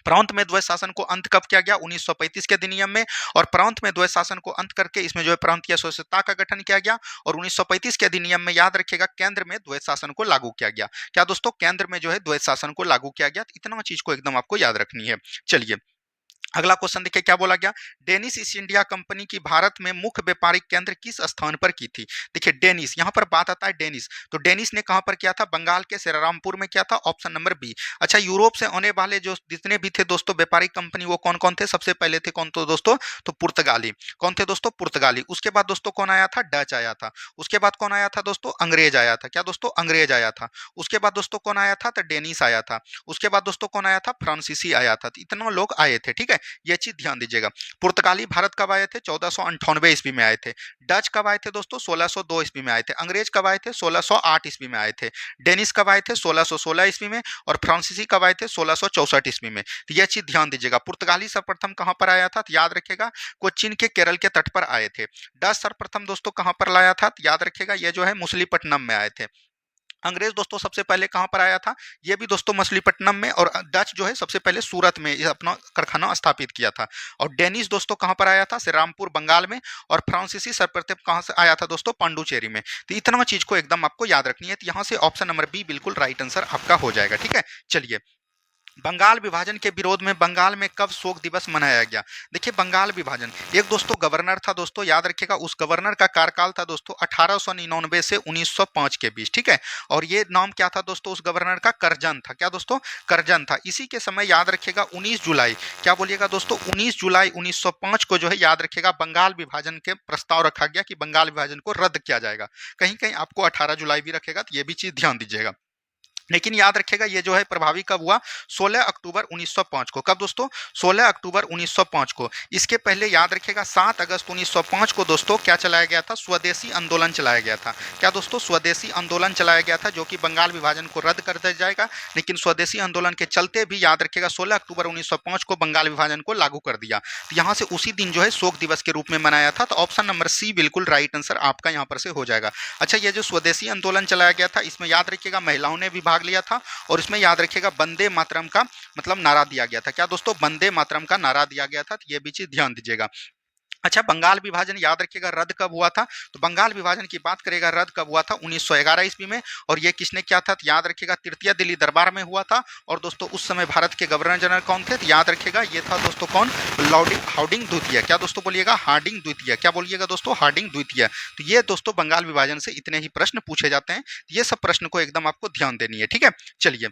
प्रांत में द्वैत शासन को अंत कब किया गया? 1935 के अधिनियम में। और प्रांत में द्वैत शासन को अंत करके इसमें जो है प्रांतीय स्वतंत्रता का गठन किया गया। और 1935 के अधिनियम में याद रखिएगा केंद्र में द्वैत शासन को लागू किया गया। क्या दोस्तों? केंद्र में जो है द्वैत शासन को लागू किया गया। इतना चीज को एकदम आपको याद रखनी है। चलिए अगला क्वेश्चन देखिए क्या बोला गया। डेनिश ईस्ट इंडिया कंपनी की भारत में मुख्य व्यापारिक केंद्र किस स्थान पर की थी? देखिए डेनिश, यहां पर बात आता है डेनिश, तो डेनिश ने कहां पर किया था? बंगाल के श्रीरामपुर में किया था। Option number B. अच्छा यूरोप से आने वाले जो जितने भी थे दोस्तों व्यापारिक कंपनी वो कौन कौन थे? सबसे पहले थे कौन? तो दोस्तों तो पुर्तगाली। कौन थे दोस्तों? पुर्तगाली। उसके बाद दोस्तों कौन आया था? डच आया था। उसके बाद कौन आया था दोस्तों? अंग्रेज आया था। क्या दोस्तों? अंग्रेज आया था। उसके बाद दोस्तों कौन आया था? तो डेनिश आया था। उसके बाद दोस्तों कौन आया था? फ्रांसीसी आया था। इतना लोग आए थे, ठीक है। यह चीज ध्यान दीजिएगा। पुर्तगाली भारत कब आए थे? 1498 ईस्वी में आए थे। डच कब आए थे दोस्तों? 1602 ईस्वी में आए थे। अंग्रेज कब आए थे? 1608 ईस्वी में आए थे। डेनिश कब आए थे? 1616 ईस्वी में। और फ्रांसीसी कब आए थे? 1664 ईस्वी में। तो यह चीज ध्यान दीजिएगा। पुर्तगाली सर्वप्रथम कहां पर आया था? तो याद रखिएगा कोच्चिन के केरल के तट पर आए थे। डच सर्वप्रथम दोस्तों कहां पर लाया था? तो याद रखिएगा यह जो है मछलीपट्टनम में आए थे। अंग्रेज दोस्तों सबसे पहले कहां पर आया था? ये भी दोस्तों मछलीपट्टनम में। और डच जो है सबसे पहले सूरत में अपना कारखाना स्थापित किया था। और डेनिश दोस्तों कहां पर आया था? श्रीरामपुर बंगाल में। और फ्रांसीसी सर्वप्रथम कहां से आया था दोस्तों? पांडुचेरी में। तो इतना चीज को एकदम आपको याद रखनी है। तो यहां से ऑप्शन नंबर बी बिल्कुल राइट आंसर आपका हो जाएगा, ठीक है। चलिए बंगाल विभाजन के विरोध में बंगाल में कब शोक दिवस मनाया गया? देखिए बंगाल विभाजन, एक दोस्तों गवर्नर था दोस्तों, याद रखिएगा उस गवर्नर का कार्यकाल था दोस्तों 1899 से 1905 के बीच, ठीक है। और ये नाम क्या था दोस्तों उस गवर्नर का? करजन था। क्या दोस्तों? करजन था। इसी के समय याद रखिएगा 19 जुलाई, क्या बोलिएगा दोस्तों? 19 जुलाई 1905 को जो है याद रखिएगा बंगाल विभाजन के प्रस्ताव रखा गया कि बंगाल विभाजन को रद्द किया जाएगा। कहीं कहीं आपको 18 जुलाई भी रखेगा, तो ये भी चीज ध्यान दीजिएगा। लेकिन याद रखिएगा ये जो है प्रभावी कब हुआ? 16 अक्टूबर 1905 को। कब दोस्तों? 16 अक्टूबर 1905 को। इसके पहले याद रखिएगा 7 अगस्त 1905 को दोस्तों क्या चलाया गया था? स्वदेशी आंदोलन चलाया गया था। क्या दोस्तों? स्वदेशी आंदोलन चलाया गया था जो कि बंगाल विभाजन को रद्द कर दिया जाएगा। लेकिन स्वदेशी आंदोलन के चलते भी याद रखिएगा 16 अक्टूबर 1905 को बंगाल विभाजन को लागू कर दिया। तो यहाँ से उसी दिन जो है शोक दिवस के रूप में मनाया था। तो ऑप्शन नंबर सी बिल्कुल राइट आंसर आपका यहाँ पर से हो जाएगा। अच्छा ये जो स्वदेशी आंदोलन चलाया गया था इसमें याद रखिएगा महिलाओं ने भी भाग लिया था। और इसमें याद रखिएगा वंदे मातरम का मतलब नारा दिया गया था। क्या दोस्तों? वंदे मातरम का नारा दिया गया था। तो ये भी चीज ध्यान दीजिएगा। अच्छा बंगाल विभाजन याद रखिएगा रद्द कब हुआ था? तो बंगाल विभाजन की बात करेगा रद्द कब हुआ था? 1911 ईस्वी में। और ये किसने किया था? तो याद रखिएगा तृतीय दिल्ली दरबार में हुआ था। और दोस्तों उस समय भारत के गवर्नर जनरल कौन थे? तो याद रखिएगा ये था दोस्तों कौन? हार्डिंग द्वितीय। क्या दोस्तों बोलिएगा? हार्डिंग द्वितीय। क्या बोलिएगा दोस्तों? हार्डिंग द्वितीय। तो ये दोस्तों बंगाल विभाजन से इतने ही प्रश्न पूछे जाते हैं। ये सब प्रश्न को एकदम आपको ध्यान देनी है, ठीक है। चलिए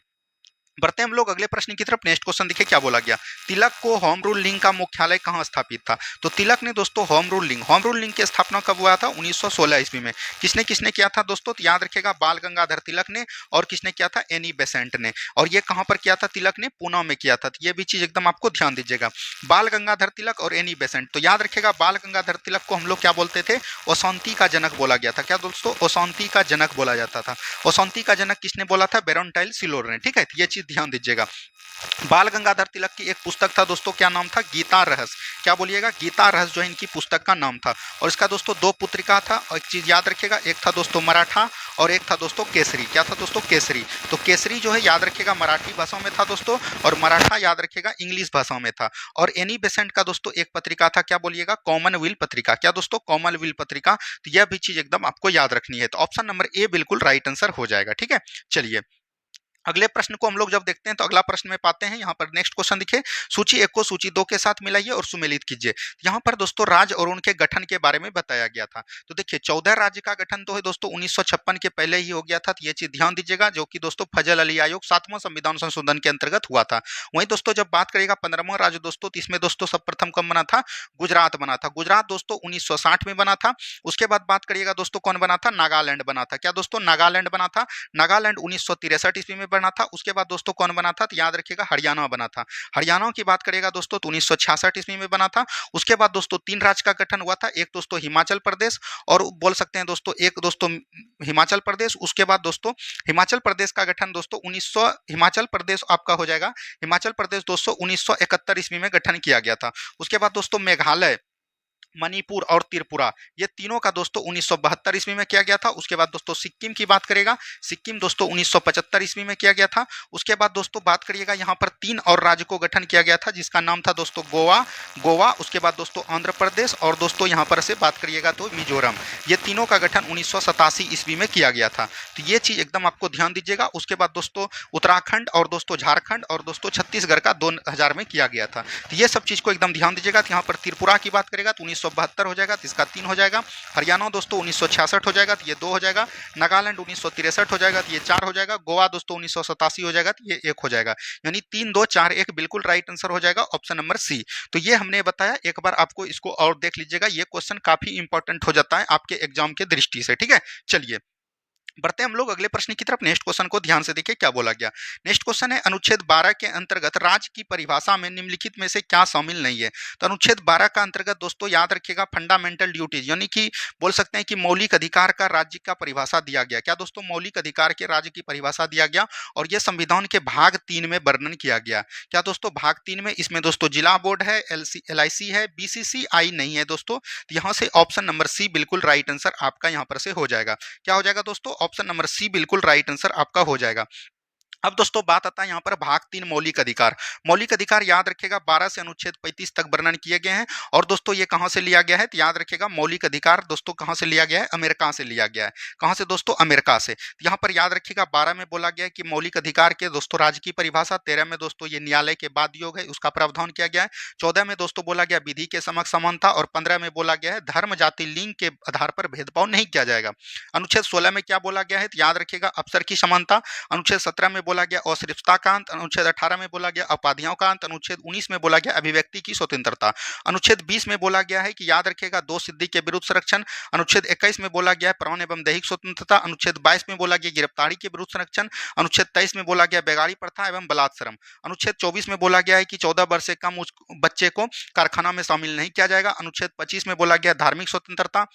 बढ़ते हैं हम लोग अगले प्रश्न की तरफ। नेक्स्ट क्वेश्चन देखिए क्या बोला गया। तिलक को होम रूल लीग का मुख्यालय कहाँ स्थापित था? तो तिलक ने दोस्तों होम रूल लीग की स्थापना कब हुआ था? 1916 ईस्वी में। किसने किसने किया था दोस्तों? तो याद रखिएगा, बाल गंगाधर तिलक ने, और किसने किया था? एनी बेसेंट ने। और ये कहाँ पर किया था? तिलक ने पुणे में किया था। तो ये भी चीज एकदम आपको ध्यान दीजिएगा, बाल गंगाधर तिलक और एनी बेसेंट। तो याद रखिएगा, बाल गंगाधर तिलक को हम लोग क्या बोलते थे? अशांति का जनक बोला गया था। क्या दोस्तों? अशांति का जनक बोला जाता था। अशांति का जनक किसने बोला था? बेरोनटाइल सिलोर ने। ठीक है, तो ये चीज ध्यान दीजिएगा। बाल गंगाधर तिलक की एक पुस्तक था दोस्तों, क्या नाम था? गीता रहस्य। क्या बोलिएगा? गीता रहस्य जो है इनकी पुस्तक का नाम था। और इसका दोस्तों दो पुत्रिका था, और एक चीज याद रखिएगा, एक था दोस्तों मराठा और एक था दोस्तों केसरी। क्या था दोस्तों? केसरी। तो केसरी जो है याद रखिएगा मराठी भाषा में था दोस्तों, और मराठा याद रखिएगा इंग्लिश भाषा में था। और एनी बेसेंट का दोस्तों एक पत्रिका था, क्या बोलिएगा? कॉमनवेल्थ पत्रिका। क्या दोस्तों? कॉमनवेल्थ पत्रिका। तो यह भी चीज एकदम आपको याद रखनी है। तो ऑप्शन नंबर ए बिल्कुल राइट आंसर हो जाएगा। ठीक है, चलिए अगले प्रश्न को हम लोग जब देखते हैं तो अगला प्रश्न में पाते हैं यहाँ पर। नेक्स्ट क्वेश्चन देखिए, सूची एक को सूची दो के साथ मिलाइए और सुमेलित कीजिए। यहाँ पर दोस्तों राज्य और उनके गठन के बारे में बताया गया था। तो देखिए 14 राज्य का गठन तो है दोस्तों 1956 के पहले ही हो गया था। तो ये चीज ध्यान दीजिएगा, जो कि दोस्तों फजल अली आयोग 7वां संविधान संशोधन के अंतर्गत हुआ था। वहीं दोस्तों जब बात करेगा 15वां राज्य दोस्तों, तो इसमें दोस्तों सर्वप्रथम कब बना था? गुजरात बना था। गुजरात दोस्तों 1960 में बना था। उसके बाद बात करिएगा दोस्तों कौन बना था? नागालैंड बना था। क्या दोस्तों? नागालैंड बना था। नागालैंड 1963 ईस्वी में बना था। उसके बाद दोस्तों कौन बना था? तो याद रखिएगा हरियाणा बना था। हरियाणा की बात करेगा दोस्तों तो 1966 ईस्वी में बना था। उसके बाद दोस्तों 3 राज्य का गठन हुआ था, एक दोस्तों हिमाचल प्रदेश, और बोल सकते हैं दोस्तों एक दोस्तों हिमाचल प्रदेश। उसके बाद दोस्तों हिमाचल प्रदेश का गठन दोस्तों 1900, हिमाचल प्रदेश आपका हो जाएगा, हिमाचल प्रदेश दोस्तों 1971 ईस्वी में गठन किया गया था। उसके बाद दोस्तों मेघालय, मणिपुर और त्रिपुरा, ये तीनों का दोस्तों 1972 ईस्वी में किया गया था। उसके बाद दोस्तों सिक्किम की बात करेगा, सिक्किम दोस्तों 1975 ईस्वी में किया गया था। उसके बाद दोस्तों बात करिएगा यहाँ पर 3 और राज्य को गठन किया गया था, जिसका नाम था दोस्तों गोवा। उसके बाद दोस्तों आंध्र प्रदेश, और दोस्तों यहाँ पर से बात करिएगा तो मिजोरम। ये तीनों का गठन 1987 ईस्वी में किया गया था। तो ये चीज एकदम आपको ध्यान दीजिएगा। उसके बाद दोस्तों उत्तराखंड और दोस्तों झारखंड और दोस्तों छत्तीसगढ़ का 2000 में किया गया था। तो ये सब चीज को एकदम ध्यान दीजिएगा। तो यहाँ पर त्रिपुरा की बात करेगा तो 1972 हो जाएगा, तो इसका 3 हो जाएगा। हरियाणा दोस्तों 1966 हो जाएगा, तो ये 2 हो जाएगा। नागालैंड 1963 हो जाएगा, तो ये 4 हो जाएगा। गोवा दोस्तों 1987 हो जाएगा, तो ये 1 हो जाएगा। यानी 3 2 4 1 बिल्कुल राइट आंसर हो जाएगा, ऑप्शन नंबर सी। तो ये हमने बताया, एक बार आपको इसको और देख लीजिएगा, ये क्वेश्चन काफी इंपॉर्टेंट हो जाता है आपके एग्जाम के दृष्टि से। ठीक है, चलिए बढ़ते हैं हम लोग अगले प्रश्न की तरफ। नेक्स्ट क्वेश्चन को ध्यान से देखिए क्या बोला गया। नेक्स्ट क्वेश्चन है, अनुच्छेद 12 के अंतर्गत राज्य की परिभाषा में निम्नलिखित में से क्या शामिल नहीं है? तो अनुच्छेद 12 का अंतर्गत दोस्तों याद रखिएगा फंडामेंटल ड्यूटीज, यानी कि बोल सकते हैं कि मौलिक अधिकार का राज्य का परिभाषा दिया गया। क्या दोस्तों? मौलिक अधिकार के राज्य की परिभाषा दिया गया, और यह संविधान के भाग 3 में वर्णन किया गया। क्या दोस्तों? भाग 3 में, इसमें दोस्तों जिला बोर्ड है, LIC है, BCCI नहीं है दोस्तों। तो यहाँ से ऑप्शन नंबर सी बिल्कुल राइट आंसर आपका यहाँ पर से हो जाएगा। क्या हो जाएगा दोस्तों? ऑप्शन नंबर सी बिल्कुल राइट आंसर आपका हो जाएगा। अब दोस्तों बात आता है यहाँ पर भाग 3 मौलिक अधिकार। मौलिक अधिकार याद रखिएगा 12 से अनुच्छेद 35 तक वर्णन किए गए हैं। और दोस्तों ये कहां से लिया गया है? तो याद रखिएगा मौलिक अधिकार दोस्तों कहां से लिया गया है? अमेरिका से लिया गया है। कहां से दोस्तों? अमेरिका से। तो यहाँ पर याद रखिएगा 12 में बोला गया है कि मौलिक अधिकार के दोस्तों राज्य की परिभाषा, 13 में दोस्तों ये न्यायालय के बाद योग है उसका प्रावधान किया गया है, 14 में दोस्तों बोला गया विधि के समक्ष समानता, और 15 में बोला गया है धर्म जाति लिंग के आधार पर भेदभाव नहीं किया जाएगा। अनुच्छेद 16 में क्या बोला गया है? तो याद रखिएगा अफसर की समानता। अनुच्छेद 17 में बोला गया अश्रिफता का अंत। अनुच्छेद 18 में बोला गया उपाधियों का अंत। अनुच्छेद 19 में बोला गया अभिव्यक्ति की स्वतंत्रता। अनुच्छेद 20 में बोला गया है कि याद रखिएगा दोष सिद्धि के विरुद्ध संरक्षण। अनुच्छेद 21 में बोला गया है प्राण एवं दैहिक स्वतंत्रता। अनुच्छेद 22 में बोला गया गिरफ्तारी के विरुद्ध संरक्षण। अनुच्छेद 23 में बोला गया बेगारी प्रथा एवं बलात्श्रम। अनुच्छेद 24 में बोला गया है कि 14 वर्ष से कम बच्चे को कारखाना में शामिल नहीं किया जाएगा। अनुच्छेद 25 में बोला गया धार्मिक स्वतंत्रता।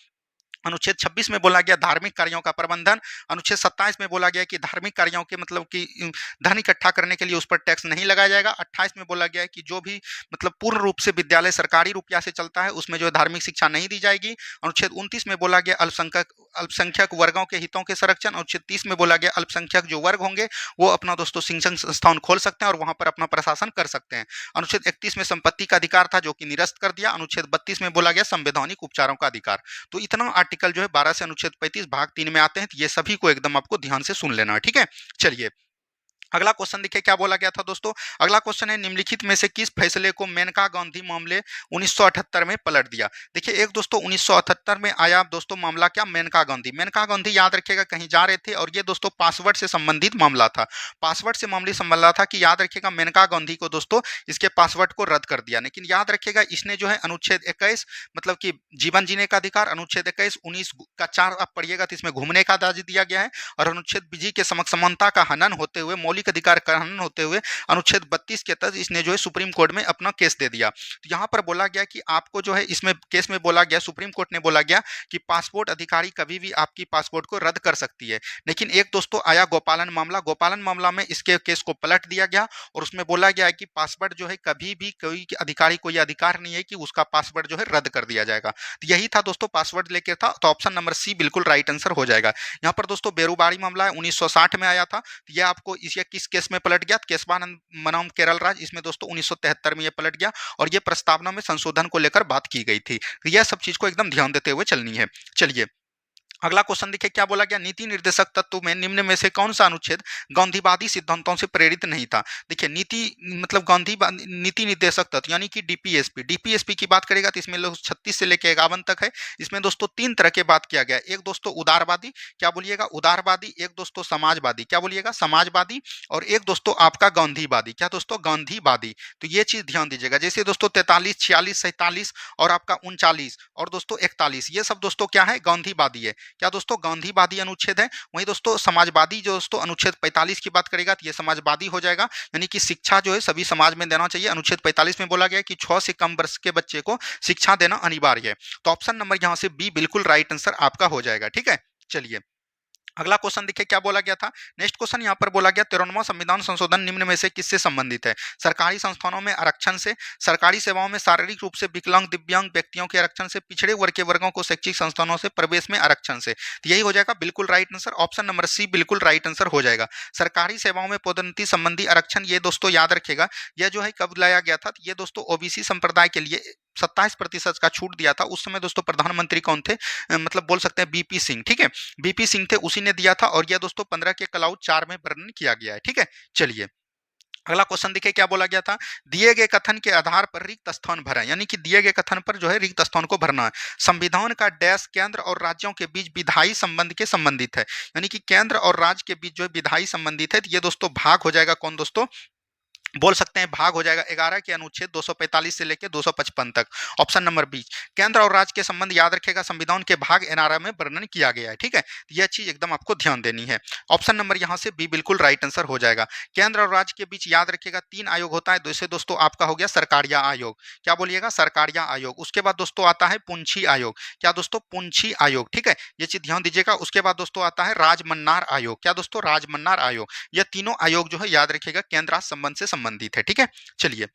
अनुच्छेद 26 में बोला गया धार्मिक कार्यों का प्रबंधन। अनुच्छेद 27 में बोला गया कि धार्मिक कार्यों के मतलब कि धन इकट्ठा करने के लिए उस पर टैक्स नहीं लगाया जाएगा। 28 में बोला गया है कि जो भी मतलब पूर्ण रूप से विद्यालय सरकारी रुपया से चलता है उसमें जो धार्मिक शिक्षा नहीं दी जाएगी। अनुच्छेद 29 में बोला गया अल्पसंख्यक वर्गों के हितों के संरक्षण। अनुच्छेद 30 में बोला गया अल्पसंख्यक जो वर्ग होंगे वो अपना दोस्तों शिक्षण संस्थान खोल सकते हैं और वहां पर अपना प्रशासन कर सकते हैं। अनुच्छेद 31 में संपत्ति का अधिकार था जो कि निरस्त कर दिया। अनुच्छेद 32 में बोला गया संवैधानिक उपचारों का अधिकार। तो इतना आर्टिकल जो है 12 से अनुच्छेद 35 भाग 3 में आते हैं। तो ये सभी को एकदम आपको ध्यान से सुन लेना है। ठीक है, चलिए अगला क्वेश्चन देखिए क्या बोला गया था दोस्तों। अगला क्वेश्चन है निम्नलिखित में से किस फैसले को मेनका गांधी मामले 1978 में पलट दिया। देखिए एक दोस्तों 1978 में आया दोस्तों मामला क्या, मेनका गांधी याद रखिएगा कहीं जा रहे थे और ये दोस्तों पासवर्ड से संबंधित मामला था। पासवर्ड से मामले संबंध था कि याद रखिएगा मेनका गांधी को दोस्तों इसके पासवर्ड को रद्द कर दिया, लेकिन याद रखिएगा इसने जो है अनुच्छेद 21 मतलब कि जीवन जीने का अधिकार, अनुच्छेद 21 19 का 4 आप पढ़िएगा तो इसमें घूमने का आजादी दिया गया है, और अनुच्छेद 20 के समक्ष समानता का हनन होते हुए, मौलिक अधिकार का हनन होते हुए अनुच्छेद 32 के तहत इसने जो है सुप्रीम कोर्ट में अपना केस दे दिया। तो यहाँ पर बोला गया कि आपको जो है इसमें केस में बोला गया, सुप्रीम कोर्ट ने बोला गया कि पासपोर्ट अधिकारी कभी भी आपकी पासपोर्ट को रद्द कर सकती है। लेकिन एक दोस्तों आया गोपालन मामला में इसके केस को पलट दिया गया और उसमें बोला गया है कि पासवर्ड जो है कभी भी कोई अधिकारी को यह अधिकार नहीं है कि उसका पासवर्ड जो है रद्द कर दिया जाएगा। तो यही था दोस्तों, पासवर्ड लेकर था, तो ऑप्शन नंबर सी बिल्कुल राइट आंसर हो जाएगा। यहाँ पर दोस्तों बेरुबाड़ी मामला है 1960 में आया था, तो यह आपको इसे किस केस में पलट गया, केशवानंद बनाम केरल राज्य, इसमें दोस्तों 1973 में यह पलट गया और ये प्रस्तावना में संशोधन को लेकर बात की गई थी। तो यह सब चीज को एकदम ध्यान देते हुए चलनी है। चलिए अगला क्वेश्चन देखिए क्या बोला गया, नीति निर्देशक तत्व में निम्न में से कौन सा अनुच्छेद गांधीवादी सिद्धांतों से प्रेरित नहीं था। देखिए नीति मतलब नीति निर्देशक तत्व यानी कि डीपीएसपी की बात करेगा तो इसमें लोग 36 से लेकर 51 तक है। इसमें दोस्तों तीन तरह के बात किया गया, एक दोस्तों उदारवादी, क्या बोलिएगा उदारवादी, एक दोस्तों समाजवादी, क्या बोलिएगा समाजवादी, और एक दोस्तों आपका गांधीवादी, क्या दोस्तों गांधीवादी। तो ये चीज ध्यान दीजिएगा, जैसे दोस्तों 43 46 47 और आपका 39 और दोस्तों 41, ये सब दोस्तों क्या है गांधीवादी है। क्या दोस्तों गांधीवादी अनुच्छेद है। वहीं दोस्तों समाजवादी जो दोस्तों अनुच्छेद 45 की बात करेगा तो ये समाजवादी हो जाएगा, यानी कि शिक्षा जो है सभी समाज में देना चाहिए। अनुच्छेद 45 में बोला गया कि 6 से कम वर्ष के बच्चे को शिक्षा देना अनिवार्य है। तो ऑप्शन नंबर यहाँ से बी बिल्कुल राइट आंसर आपका हो जाएगा। ठीक है, चलिए अगला क्वेश्चन देखिए क्या बोला गया था। नेक्स्ट क्वेश्चन यहाँ पर बोला गया 53वां संविधान संशोधन निम्न में से किससे संबंधित है। सरकारी संस्थानों में आरक्षण से, सरकारी सेवाओं में शारीरिक रूप से विकलांग दिव्यांग व्यक्तियों के आरक्षण से, पिछड़े वर्ग के वर्गों को शैक्षिक संस्थानों से प्रवेश में आरक्षण से। तो यही हो जाएगा बिल्कुल right answer, option number C बिल्कुल राइट आंसर हो जाएगा। सरकारी सेवाओं में पदोन्नति संबंधी आरक्षण, ये दोस्तों याद रखेगा यह जो है कब लाया गया था, तो ये दोस्तों ओबीसी संप्रदाय के लिए 27% का छूट दिया था। उस समय दोस्तों प्रधानमंत्री कौन थे, मतलब बोल सकते हैं बीपी सिंह। ठीक है, बीपी सिंह थे, उसी ने दिया था और यह दोस्तों 15 के क्लाउज 4 में वर्णन किया गया है। ठीक है, चलिए अगला क्वेश्चन देखिए क्या बोला गया था। दिए गए कथन के आधार पर रिक्त स्थान भरें, यानी कि दिए गए कथन पर जो है रिक्त स्थान को भरना है। संविधान का डैश केंद्र और राज्यों के बीच विधायी संबंध के संबंधित है, यानी कि केंद्र और राज्य के बीच जो है विधायी संबंधित है। तो ये दोस्तों भाग हो जाएगा कौन दोस्तों, बोल सकते हैं भाग हो जाएगा 11 के अनुच्छेद 245 से लेकर 255 तक, ऑप्शन नंबर बी। केंद्र और राज्य के संबंध याद रखेगा संविधान के भाग 11 में वर्णन किया गया है। ठीक है, यह चीज एकदम आपको ध्यान देनी है। ऑप्शन नंबर यहां से बी बिल्कुल राइट आंसर हो जाएगा। केंद्र और राज्य के बीच याद रखेगा 3 आयोग होता है, जैसे दोस्तों आपका हो गया सरकारिया आयोग, क्या बोलिएगा सरकारिया आयोग। उसके बाद दोस्तों आता है पुंछी आयोग, क्या दोस्तों पुंछी आयोग। ठीक है, ये चीज ध्यान दीजिएगा। उसके बाद दोस्तों आता है राजमन्नार आयोग, क्या दोस्तों राजमन्नार आयोग। यह तीनों आयोग जो है याद रखिएगा केंद्र राज्य संबंध से संबंधित है। ठीक है, चलिए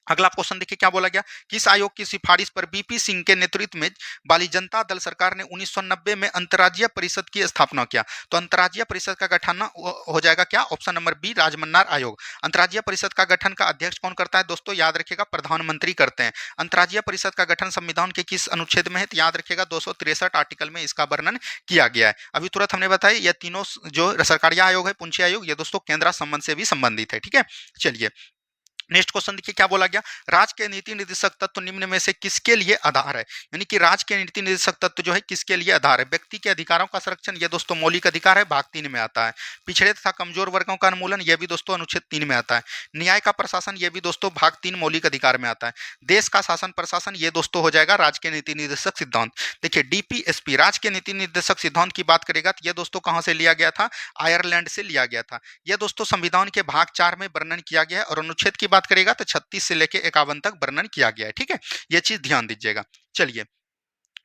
अगला क्वेश्चन देखिए क्या बोला गया। किस आयोग की सिफारिश पर बीपी सिंह के नेतृत्व में वाली जनता दल सरकार ने 1990 में अंतर्राज्यीय परिषद की स्थापना किया। तो अंतर्राज्यीय परिषद का गठन हो जाएगा क्या, ऑप्शन नंबर बी राजमन्नार आयोग। अंतर्राज्यीय परिषद का गठन का अध्यक्ष कौन करता है दोस्तों, याद रखिएगा प्रधानमंत्री करते हैं। अंतर्राज्यीय परिषद का गठन संविधान के किस अनुच्छेद में है, तो याद रखिएगा 263 आर्टिकल में इसका वर्णन किया गया है। अभी तुरंत हमने बताया यह तीनों जो सरकारिया आयोग है पुंछी आयोग, ये दोस्तों केंद्र संबंध से भी संबंधित है। ठीक है, चलिए नेक्स्ट क्वेश्चन देखिए क्या बोला गया। राज्य के नीति निर्देशक तत्व निम्न में से किसके लिए आधार है, यानी कि राज्य के नीति निर्देशक तत्व जो है किसके लिए आधार है। व्यक्ति के अधिकारों का संरक्षण, यह दोस्तों मौलिक अधिकार है, भाग 3 में आता है। पिछड़े तथा कमजोर वर्गों का उन्मूलन, यह भी दोस्तों अनुच्छेद 3 में आता है। न्याय का प्रशासन, यह भी दोस्तों भाग 3 मौलिक अधिकार में आता है। देश का शासन प्रशासन, ये दोस्तों हो जाएगा राज्य के नीति निर्देशक सिद्धांत। देखिए डीपीएसपी राज्य के नीति निर्देशक सिद्धांत की बात करेगा तो यह दोस्तों कहां से लिया गया था, आयरलैंड से लिया गया था। यह दोस्तों संविधान के भाग 4 में वर्णन किया गया है और अनुच्छेद की बात करेगा तो 36 से लेके 51 तक वर्णन किया गया है। ठीक है, यह चीज ध्यान दीजिएगा। चलिए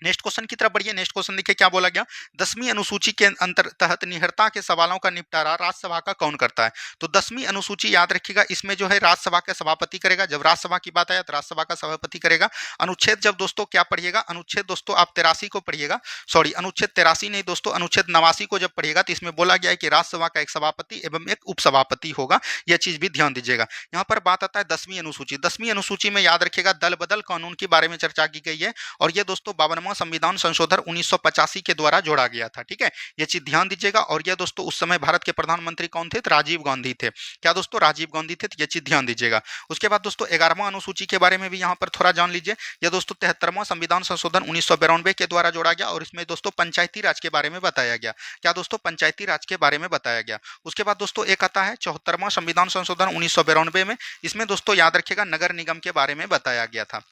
नेक्स्ट क्वेश्चन की तरफ बढ़िए। नेक्स्ट क्वेश्चन देखिए क्या बोला गया। 10वीं अनुसूची के अंतर तहत निहरता के सवालों का निपटारा राज्यसभा का कौन करता है। तो 10वीं अनुसूची याद रखिएगा इसमें जो है राज्यसभा का सभापति करेगा। जब राज्यसभा की बात आए तो राज्यसभा का सभापति करेगा। अनुच्छेद जब दोस्तों क्या पढ़िएगा, अनुच्छेद दोस्तों आप 83 को पढ़िएगा, सॉरी अनुच्छेद 83 नहीं दोस्तों, अनुच्छेद 89 को जब पढ़िएगा तो इसमें बोला गया है कि राज्यसभा का एक सभापति एवं एक उपसभापति होगा। यह चीज भी ध्यान दीजिएगा। यहाँ पर बात आता है 10वीं अनुसूची। 10वीं अनुसूची में याद रखिएगा दल बदल कानून के बारे में चर्चा की गई है और यह दोस्तों 52 78वां संविधान संशोधन 1985 के द्वारा जोड़ा गया था। ठीक है, ये चीज ध्यान दीजिएगा। और ये दोस्तों उस समय भारत के प्रधानमंत्री कौन थे? तो राजीव गांधी थे। क्या दोस्तों? राजीव गांधी थे। तो ये चीज ध्यान दीजिएगा। उसके बाद दोस्तों 11वां अनुसूची के बारे में भी यहाँ पर थोड़ा जान लीजिए। यह दोस्तों 73वां संविधान संशोधन 1992 के द्वारा जोड़ा गया और इसमें दोस्तों पंचायती राज के बारे में बताया गया। क्या दोस्तों? पंचायती राज के बारे में बताया गया। उसके बाद दोस्तों एक आता है 74वां संविधान संशोधन 1992 में। इसमें दोस्तों याद रखिएगा नगर निगम के बारे में बताया गया था।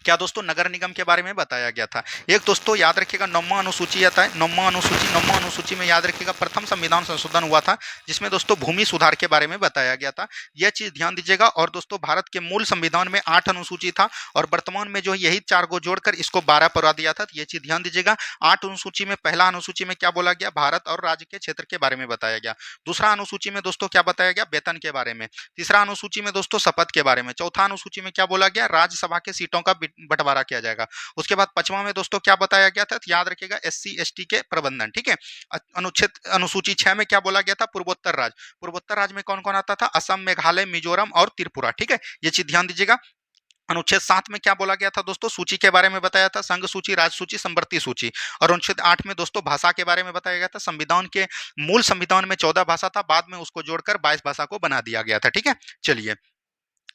क्या दोस्तों? नगर निगम के बारे में बताया गया था। एक दोस्तों याद रखिएगा 9वां अनुसूची आता है। 9वां अनुसूची में याद रखिएगा प्रथम संविधान संशोधन हुआ था, जिसमें दोस्तों भूमि सुधार के बारे में बताया गया था। यह चीज ध्यान दीजिएगा। और दोस्तों भारत के मूल संविधान में 8 अनुसूची था और वर्तमान में जो है यही 4 को जोड़कर इसको 12 करा दिया था। ये चीज ध्यान दीजिएगा। 8 अनुसूची में पहला अनुसूची में क्या बोला गया? भारत और राज्य के क्षेत्र के बारे में बताया गया। दूसरा अनुसूची में दोस्तों क्या बताया गया? वेतन के बारे में। तीसरा अनुसूची में दोस्तों शपथ के बारे में। चौथा अनुसूची में क्या बोला गया? राज्यसभा के सीटों का बंटवारा किया जाएगा। उसके बाद 5वां में दोस्तों क्या बताया गया था? तो याद रखिएगा एससी एसटी के प्रबंधन। ठीक है। अनुच्छेद अनुसूची 6 में क्या बोला गया था? पूर्वोत्तर राज्य। पूर्वोत्तर राज्य में कौन कौन आता था? असम, मेघालय, मिजोरम और त्रिपुरा। ठीक है, ये चीज ध्यान दीजिएगा। अनुच्छेद 7 में क्या बोला गया था दोस्तों? सूची के बारे में बताया था, संघ सूची, राज्य सूची, संवर्ती सूची। और अनुच्छेद 8 में दोस्तों भाषा के बारे में बताया गया था। संविधान के मूल संविधान में 14 भाषा था, बाद में उसको जोड़कर 22 भाषा को बना दिया गया था। ठीक है, चलिए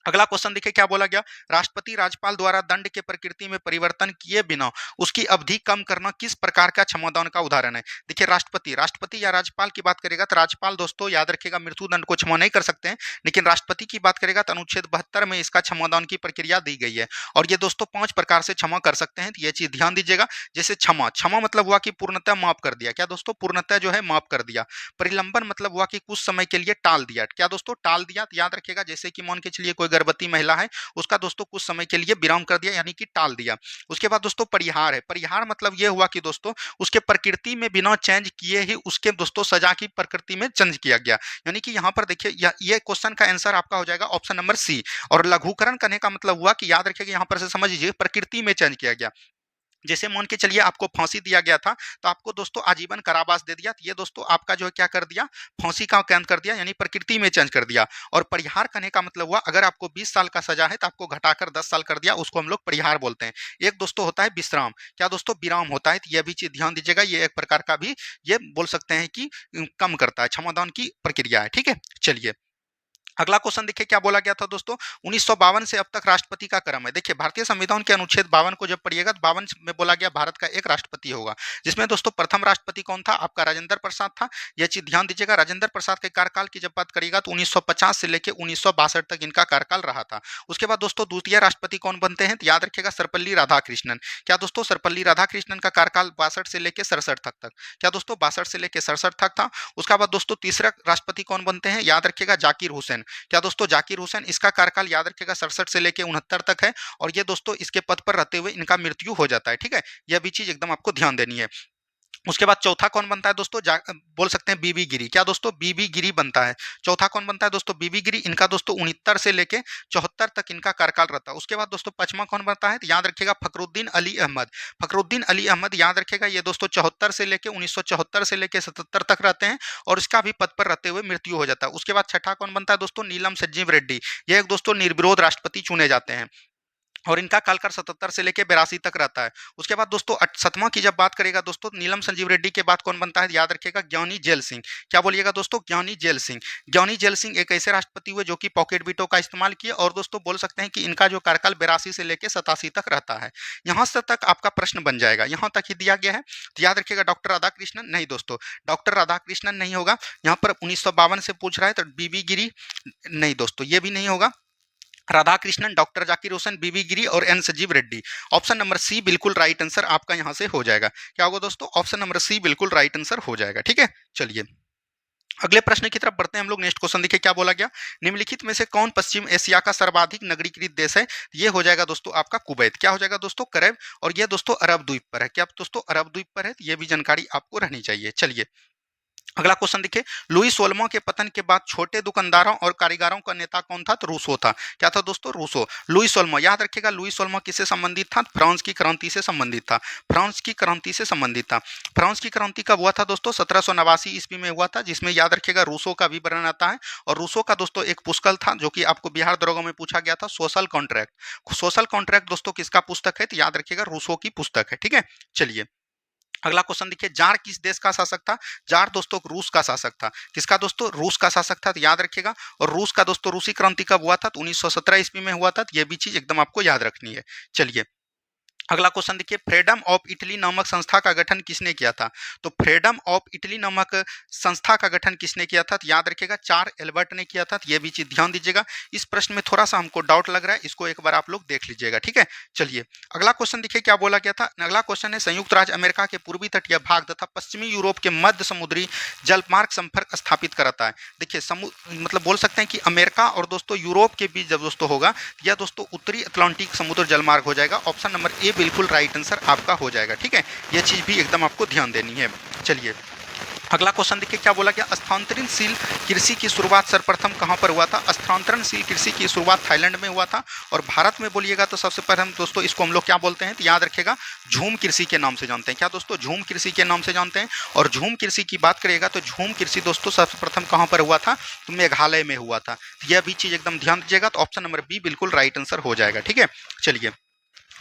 अगला क्वेश्चन देखिए क्या बोला गया। राष्ट्रपति राज्यपाल द्वारा दंड के प्रकृति में परिवर्तन किए बिना उसकी अवधि कम करना किस प्रकार का क्षमादान का उदाहरण है? देखिए राष्ट्रपति या राज्यपाल की बात करेगा तो राज्यपाल दोस्तों याद रखिएगा मृत्यु दंड को क्षमा नहीं कर सकते हैं। लेकिन राष्ट्रपति की बात करेगा तो अनुच्छेद 72 में इसका क्षमादान की प्रक्रिया दी गई है। और ये दोस्तों 5 प्रकार से क्षमा कर सकते हैं। तो ये चीज ध्यान दीजिएगा। जैसे क्षमा क्षमा मतलब हुआ कि पूर्णतः माफ कर दिया। क्या दोस्तों? पूर्णतः जो है माफ कर दिया। परिलंबन मतलब हुआ कि कुछ समय के लिए टाल दिया। क्या दोस्तों? टाल दिया। तो याद रखिएगा जैसे कि मान के चलिए कोई गर्भवती महिला है, उसका दोस्तों कुछ समय के लिए विराम कर दिया यानी कि टाल दिया। उसके बाद दोस्तों परिहार है। परिहार मतलब यह हुआ कि दोस्तों उसके प्रकृति में बिना चेंज किए ही उसके दोस्तों सजा की प्रकृति में चेंज किया गया। यानी कि यहां पर देखिए ये क्वेश्चन का आंसर आपका हो जाएगा ऑप्शन नंबर सी। और लघुकरण करने का मतलब हुआ कि याद रखिएगा यहां पर से समझ लीजिए प्रकृति में चेंज किया गया। जैसे मान के चलिए आपको फांसी दिया गया था तो आपको दोस्तों आजीवन कारावास दे दिया। तो ये दोस्तों आपका जो है क्या कर दिया? फांसी का कैद कर दिया, यानी प्रकृति में चेंज कर दिया। और परिहार करने का मतलब हुआ अगर आपको 20 साल का सजा है तो आपको घटाकर 10 साल कर दिया, उसको हम लोग परिहार बोलते हैं। एक दोस्तों होता है विश्राम। क्या दोस्तों? विराम होता है। तो यह भी चीज ध्यान दीजिएगा। ये एक प्रकार का भी ये बोल सकते हैं कि कम करता है, क्षमादान की प्रक्रिया है। ठीक है, चलिए अगला क्वेश्चन देखिए क्या बोला गया था दोस्तों। 1952 से अब तक राष्ट्रपति का क्रम है। देखिए भारतीय संविधान के अनुच्छेद 52 को जब पढ़िएगा तो 52 में बोला गया भारत का एक राष्ट्रपति होगा, जिसमें दोस्तों प्रथम राष्ट्रपति कौन था? आपका राजेंद्र प्रसाद था। यह चीज ध्यान दीजिएगा। राजेंद्र प्रसाद के कार्यकाल की जब बात करिएगा तो 1950 से लेकर 1962 तक इनका कार्यकाल रहा था। उसके बाद दोस्तों द्वितीय राष्ट्रपति कौन बनते हैं? तो याद रखिएगा सर्वपल्ली राधाकृष्णन। क्या दोस्तों? सर्वपल्ली राधाकृष्णन का कार्यकाल 62 से लेकर 67 तक। क्या दोस्तों? 62 से लेकर 67 तक था। उसके बाद दोस्तों तीसरा राष्ट्रपति कौन बनते हैं? याद रखिएगा जाकिर हुसैन। क्या दोस्तों? जाकिर हुसैन। इसका कार्यकाल याद रखिएगा 67 से लेकर 69 तक है। और ये दोस्तों इसके पद पर रहते हुए इनका मृत्यु हो जाता है। ठीक है, यह भी चीज एकदम आपको ध्यान देनी है। उसके बाद चौथा कौन बनता है दोस्तों? बोल सकते हैं बीबी गिरी। क्या दोस्तों? बीबी गिरी बनता है। चौथा कौन बनता है दोस्तों? बीबी गिरी। इनका दोस्तों 69 से लेके 74 तक इनका कार्यकाल रहता है। उसके बाद दोस्तों पांचवा कौन बनता है? तो याद रखिएगा फखरुद्दीन अली अहमद। फखरुद्दीन अली अहमद याद रखिएगा ये दोस्तों 74 से लेके 1974 से लेके 77 तक रहते हैं और इसका भी पद पर रहते हुए मृत्यु हो जाता है। उसके बाद छठा कौन बनता है दोस्तों? नीलम संजीव रेड्डी। ये एक दोस्तों निर्विरोध राष्ट्रपति चुने जाते हैं और इनका कालकाल 77 से लेकर 82 तक रहता है। उसके बाद दोस्तों 7वां की जब बात करेगा दोस्तों नीलम संजीव रेड्डी के बाद कौन बनता है? याद रखिएगा ज्ञानी जेल सिंह। क्या बोलिएगा दोस्तों? ज्ञानी जेल सिंह। ज्ञानी जेल सिंह एक ऐसे राष्ट्रपति हुए जो कि पॉकेट वीटो का इस्तेमाल किए और दोस्तों बोल सकते हैं कि इनका जो कार्यकाल 82 से लेकर 87 तक रहता है। यहाँ से तक आपका प्रश्न बन जाएगा, यहाँ तक ही दिया गया है। तो याद रखिएगा डॉक्टर राधाकृष्णन नहीं दोस्तों, डॉक्टर राधाकृष्णन नहीं होगा। यहाँ पर 1952 से पूछ रहा है तो बीबी गिरी नहीं दोस्तों, ये भी नहीं होगा। राधाकृष्णन, डॉक्टर जाकिर हुसैन, बीबी गिरी और N Sanjiva Reddy. Option number C बिल्कुल राइट आंसर आपका यहां से हो जाएगा। क्या होगा दोस्तों? ऑप्शन नंबर सी बिल्कुल राइट आंसर हो जाएगा। ठीक है, चलिए अगले प्रश्न की तरफ बढ़ते हैं हम लोग। नेक्स्ट क्वेश्चन देखिए क्या बोला गया। निम्नलिखित में से कौन पश्चिम एशिया का सर्वाधिक नगरीकृत देश है? ये हो जाएगा दोस्तों आपका कुवैत। क्या हो जाएगा दोस्तों? करैब। और ये दोस्तों अरब द्वीप पर है। क्या दोस्तों? अरब द्वीप पर है। ये भी जानकारी आपको रहनी चाहिए। चलिए अगला क्वेश्चन देखिए, लुई 16वां के पतन के बाद छोटे दुकानदारों और कारीगरों का नेता कौन था? तो रूसो था। क्या था दोस्तों? रूसो। लुई 16वां, याद रखिएगा, लुई 16वां किससे संबंधित था? फ्रांस की क्रांति से संबंधित था। फ्रांस की क्रांति से संबंधित था। फ्रांस की क्रांति कब हुआ था दोस्तों? 1789 ईस्वी में हुआ था, जिसमें याद रखिएगा रूसो का भी वर्णन आता है। और रूसो का दोस्तों एक पुस्तक था जो कि आपको बिहार दरोगा में पूछा गया था, सोशल कॉन्ट्रैक्ट। सोशल कॉन्ट्रैक्ट दोस्तों किसका पुस्तक है? तो याद रखिएगा रूसो की पुस्तक है। ठीक है, चलिए अगला क्वेश्चन देखिए, जार किस देश का शासक था? जार दोस्तों रूस का शासक था। किसका दोस्तों? रूस का शासक था, तो याद रखिएगा। और रूस का दोस्तों रूसी क्रांति कब हुआ था? तो 1917 ईस्वी में हुआ था। तो यह भी चीज एकदम आपको याद रखनी है। चलिए अगला क्वेश्चन देखिए, फ्रीडम ऑफ इटली नामक संस्था का गठन किसने किया था? तो फ्रीडम ऑफ इटली नामक संस्था का गठन किसने किया था? तो याद रखिएगा, चार एल्बर्ट ने किया था। तो ये भी चीज ध्यान दीजिएगा। इस प्रश्न में थोड़ा सा हमको डाउट लग रहा है, इसको एक बार आप लोग देख लीजिएगा। ठीक है, चलिए अगला क्वेश्चन देखिए क्या बोला गया था। अगला क्वेश्चन है, संयुक्त राज्य अमेरिका के पूर्वी तटीय भाग तथा पश्चिमी यूरोप के मध्य समुद्री जलमार्ग संपर्क स्थापित कराता है। देखिए मतलब बोल सकते हैं कि अमेरिका और दोस्तों यूरोप के बीच जब दोस्तों होगा, यह दोस्तों उत्तरी अटलांटिक समुद्र जलमार्ग हो जाएगा। ऑप्शन नंबर ए बिल्कुल राइट आंसर आपका हो जाएगा। ठीक है, यह चीज भी एकदम आपको ध्यान देनी है। चलिए अगला क्वेश्चन देखिए क्या बोला गया, स्थानांतरणशील कृषि की शुरुआत सर्वप्रथम कहां पर हुआ था? स्थानांतरणशील कृषि की शुरुआत थाईलैंड में हुआ था। और भारत में बोलिएगा तो सबसे पहले हम दोस्तों इसको हम लोग क्या बोलते हैं? तो याद रखिएगा, झूम कृषि के नाम से जानते हैं। क्या दोस्तों? झूम कृषि के नाम से जानते हैं। और झूम कृषि की बात करिएगा तो झूम कृषि दोस्तों सबसे प्रथम कहां पर हुआ था? तो मेघालय में हुआ था। यह भी चीज एकदम ध्यान दीजिएगा। तो ऑप्शन नंबर बी बिल्कुल राइट आंसर हो जाएगा। ठीक है, चलिए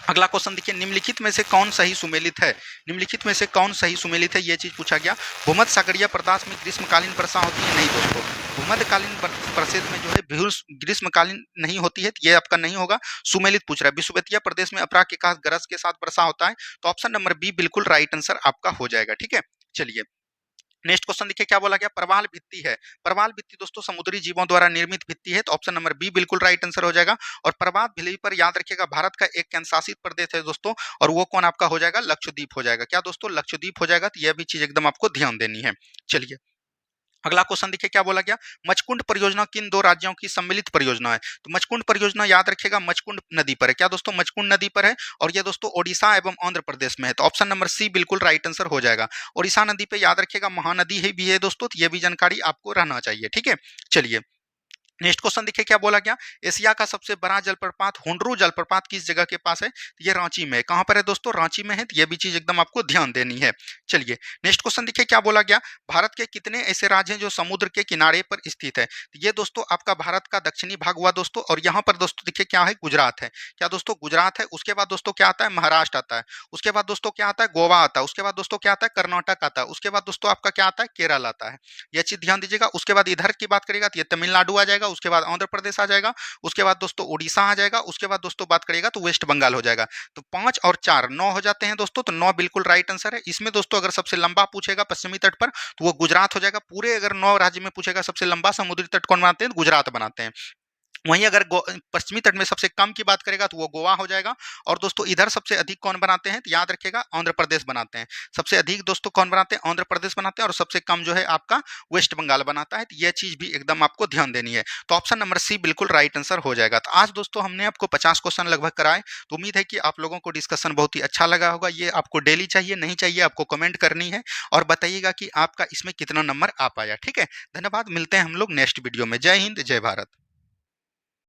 अगला क्वेश्चन देखिए, निम्नलिखित में से कौन सही सुमेलित है? निम्नलिखित में से कौन सही सुमेलित है, यह चीज पूछा गया। भूमध्य सागरीय प्रदेश में ग्रीष्मकालीन वर्षा होती है? नहीं दोस्तों, भूमध्यकालीन प्रदेश में जो है ग्रीष्मकालीन नहीं होती है। ये आपका नहीं होगा। सुमेलित पूछ रहा है। विषुवतीय प्रदेश में अपराह के गरज के साथ वर्षा होता है। तो ऑप्शन नंबर बी बिल्कुल राइट आंसर आपका हो जाएगा। ठीक है, चलिए नेक्स्ट क्वेश्चन देखिए क्या बोला गया, प्रवाल भित्ति है। प्रवाल भित्ति दोस्तों समुद्री जीवों द्वारा निर्मित भित्ति है। तो ऑप्शन नंबर बी बिल्कुल राइट आंसर हो जाएगा। और प्रवाल भित्ति पर याद रखिएगा, भारत का एक केंद्र शासित प्रदेश है दोस्तों, और वो कौन आपका हो जाएगा? लक्षद्वीप हो जाएगा। क्या दोस्तों? लक्षद्वीप हो जाएगा। तो यह भी चीज एकदम आपको ध्यान देनी है। चलिए अगला क्वेश्चन देखिए क्या बोला गया, मचकुंड परियोजना किन दो राज्यों की सम्मिलित परियोजना है? तो मचकुंड परियोजना याद रखिएगा मचकुंड नदी पर है। क्या दोस्तों? मचकुंड नदी पर है। और ये दोस्तों ओडिशा एवं आंध्र प्रदेश में है। तो ऑप्शन नंबर सी बिल्कुल राइट आंसर हो जाएगा। ओडिशा नदी पे याद रखिएगा महानदी है भी है दोस्तों, तो ये भी जानकारी आपको रहना चाहिए। ठीक है, चलिए नेक्स्ट क्वेश्चन देखिए क्या बोला गया, एशिया का सबसे बड़ा जलप्रपात हुंड्रू जलप्रपात किस जगह के पास है? तो ये रांची में है। कहां पर है दोस्तों? रांची में है। तो ये भी चीज एकदम आपको ध्यान देनी है। चलिए नेक्स्ट क्वेश्चन देखिए क्या बोला गया, भारत के कितने ऐसे राज्य हैं जो समुद्र के किनारे पर स्थित है? तो ये दोस्तों आपका भारत का दक्षिणी भाग हुआ दोस्तों। और यहाँ पर दोस्तों देखिए क्या है? गुजरात है। क्या दोस्तों? गुजरात है। उसके बाद दोस्तों क्या आता है? महाराष्ट्र आता है। उसके बाद दोस्तों क्या आता है? गोवा आता है। उसके बाद दोस्तों क्या आता है? कर्नाटक आता है। उसके बाद दोस्तों आपका क्या आता है? केरल आता है। यह चीज ध्यान दीजिएगा। उसके बाद इधर की बात करेगा तो ये तमिलनाडु आ जाएगा। उसके बाद आंध्र प्रदेश आ जाएगा। उसके बाद दोस्तों उड़ीसा आ जाएगा। उसके बाद दोस्तों बात करेगा तो वेस्ट बंगाल हो जाएगा। तो 5 और 4 9 हो जाते हैं दोस्तों। तो 9 बिल्कुल राइट आंसर है। इसमें दोस्तों अगर सबसे लंबा पूछेगा पश्चिमी तट पर तो वो गुजरात हो जाएगा। पूरे अगर 9 राज्य में पूछेगा सबसे लंबा समुद्री तट कौन बनाते हैं? गुजरात बनाते हैं। वहीं अगर पश्चिमी तट में सबसे कम की बात करेगा तो वो गोवा हो जाएगा। और दोस्तों इधर सबसे अधिक कौन बनाते हैं? तो याद रखिएगा आंध्र प्रदेश बनाते हैं। सबसे अधिक दोस्तों कौन बनाते हैं? आंध्र प्रदेश बनाते हैं। और सबसे कम जो है आपका वेस्ट बंगाल बनाता है। तो यह चीज भी एकदम आपको ध्यान देनी है। तो ऑप्शन नंबर सी बिल्कुल राइट आंसर हो जाएगा। तो आज दोस्तों हमने आपको 50 क्वेश्चन लगभग कराए। तो उम्मीद है कि आप लोगों को डिस्कशन बहुत ही अच्छा लगा होगा। ये आपको डेली चाहिए नहीं चाहिए आपको कमेंट करनी है और बताइएगा कि आपका इसमें कितना नंबर आ पाया। ठीक है, धन्यवाद। मिलते हैं हम लोग नेक्स्ट वीडियो में। जय हिंद, जय भारत।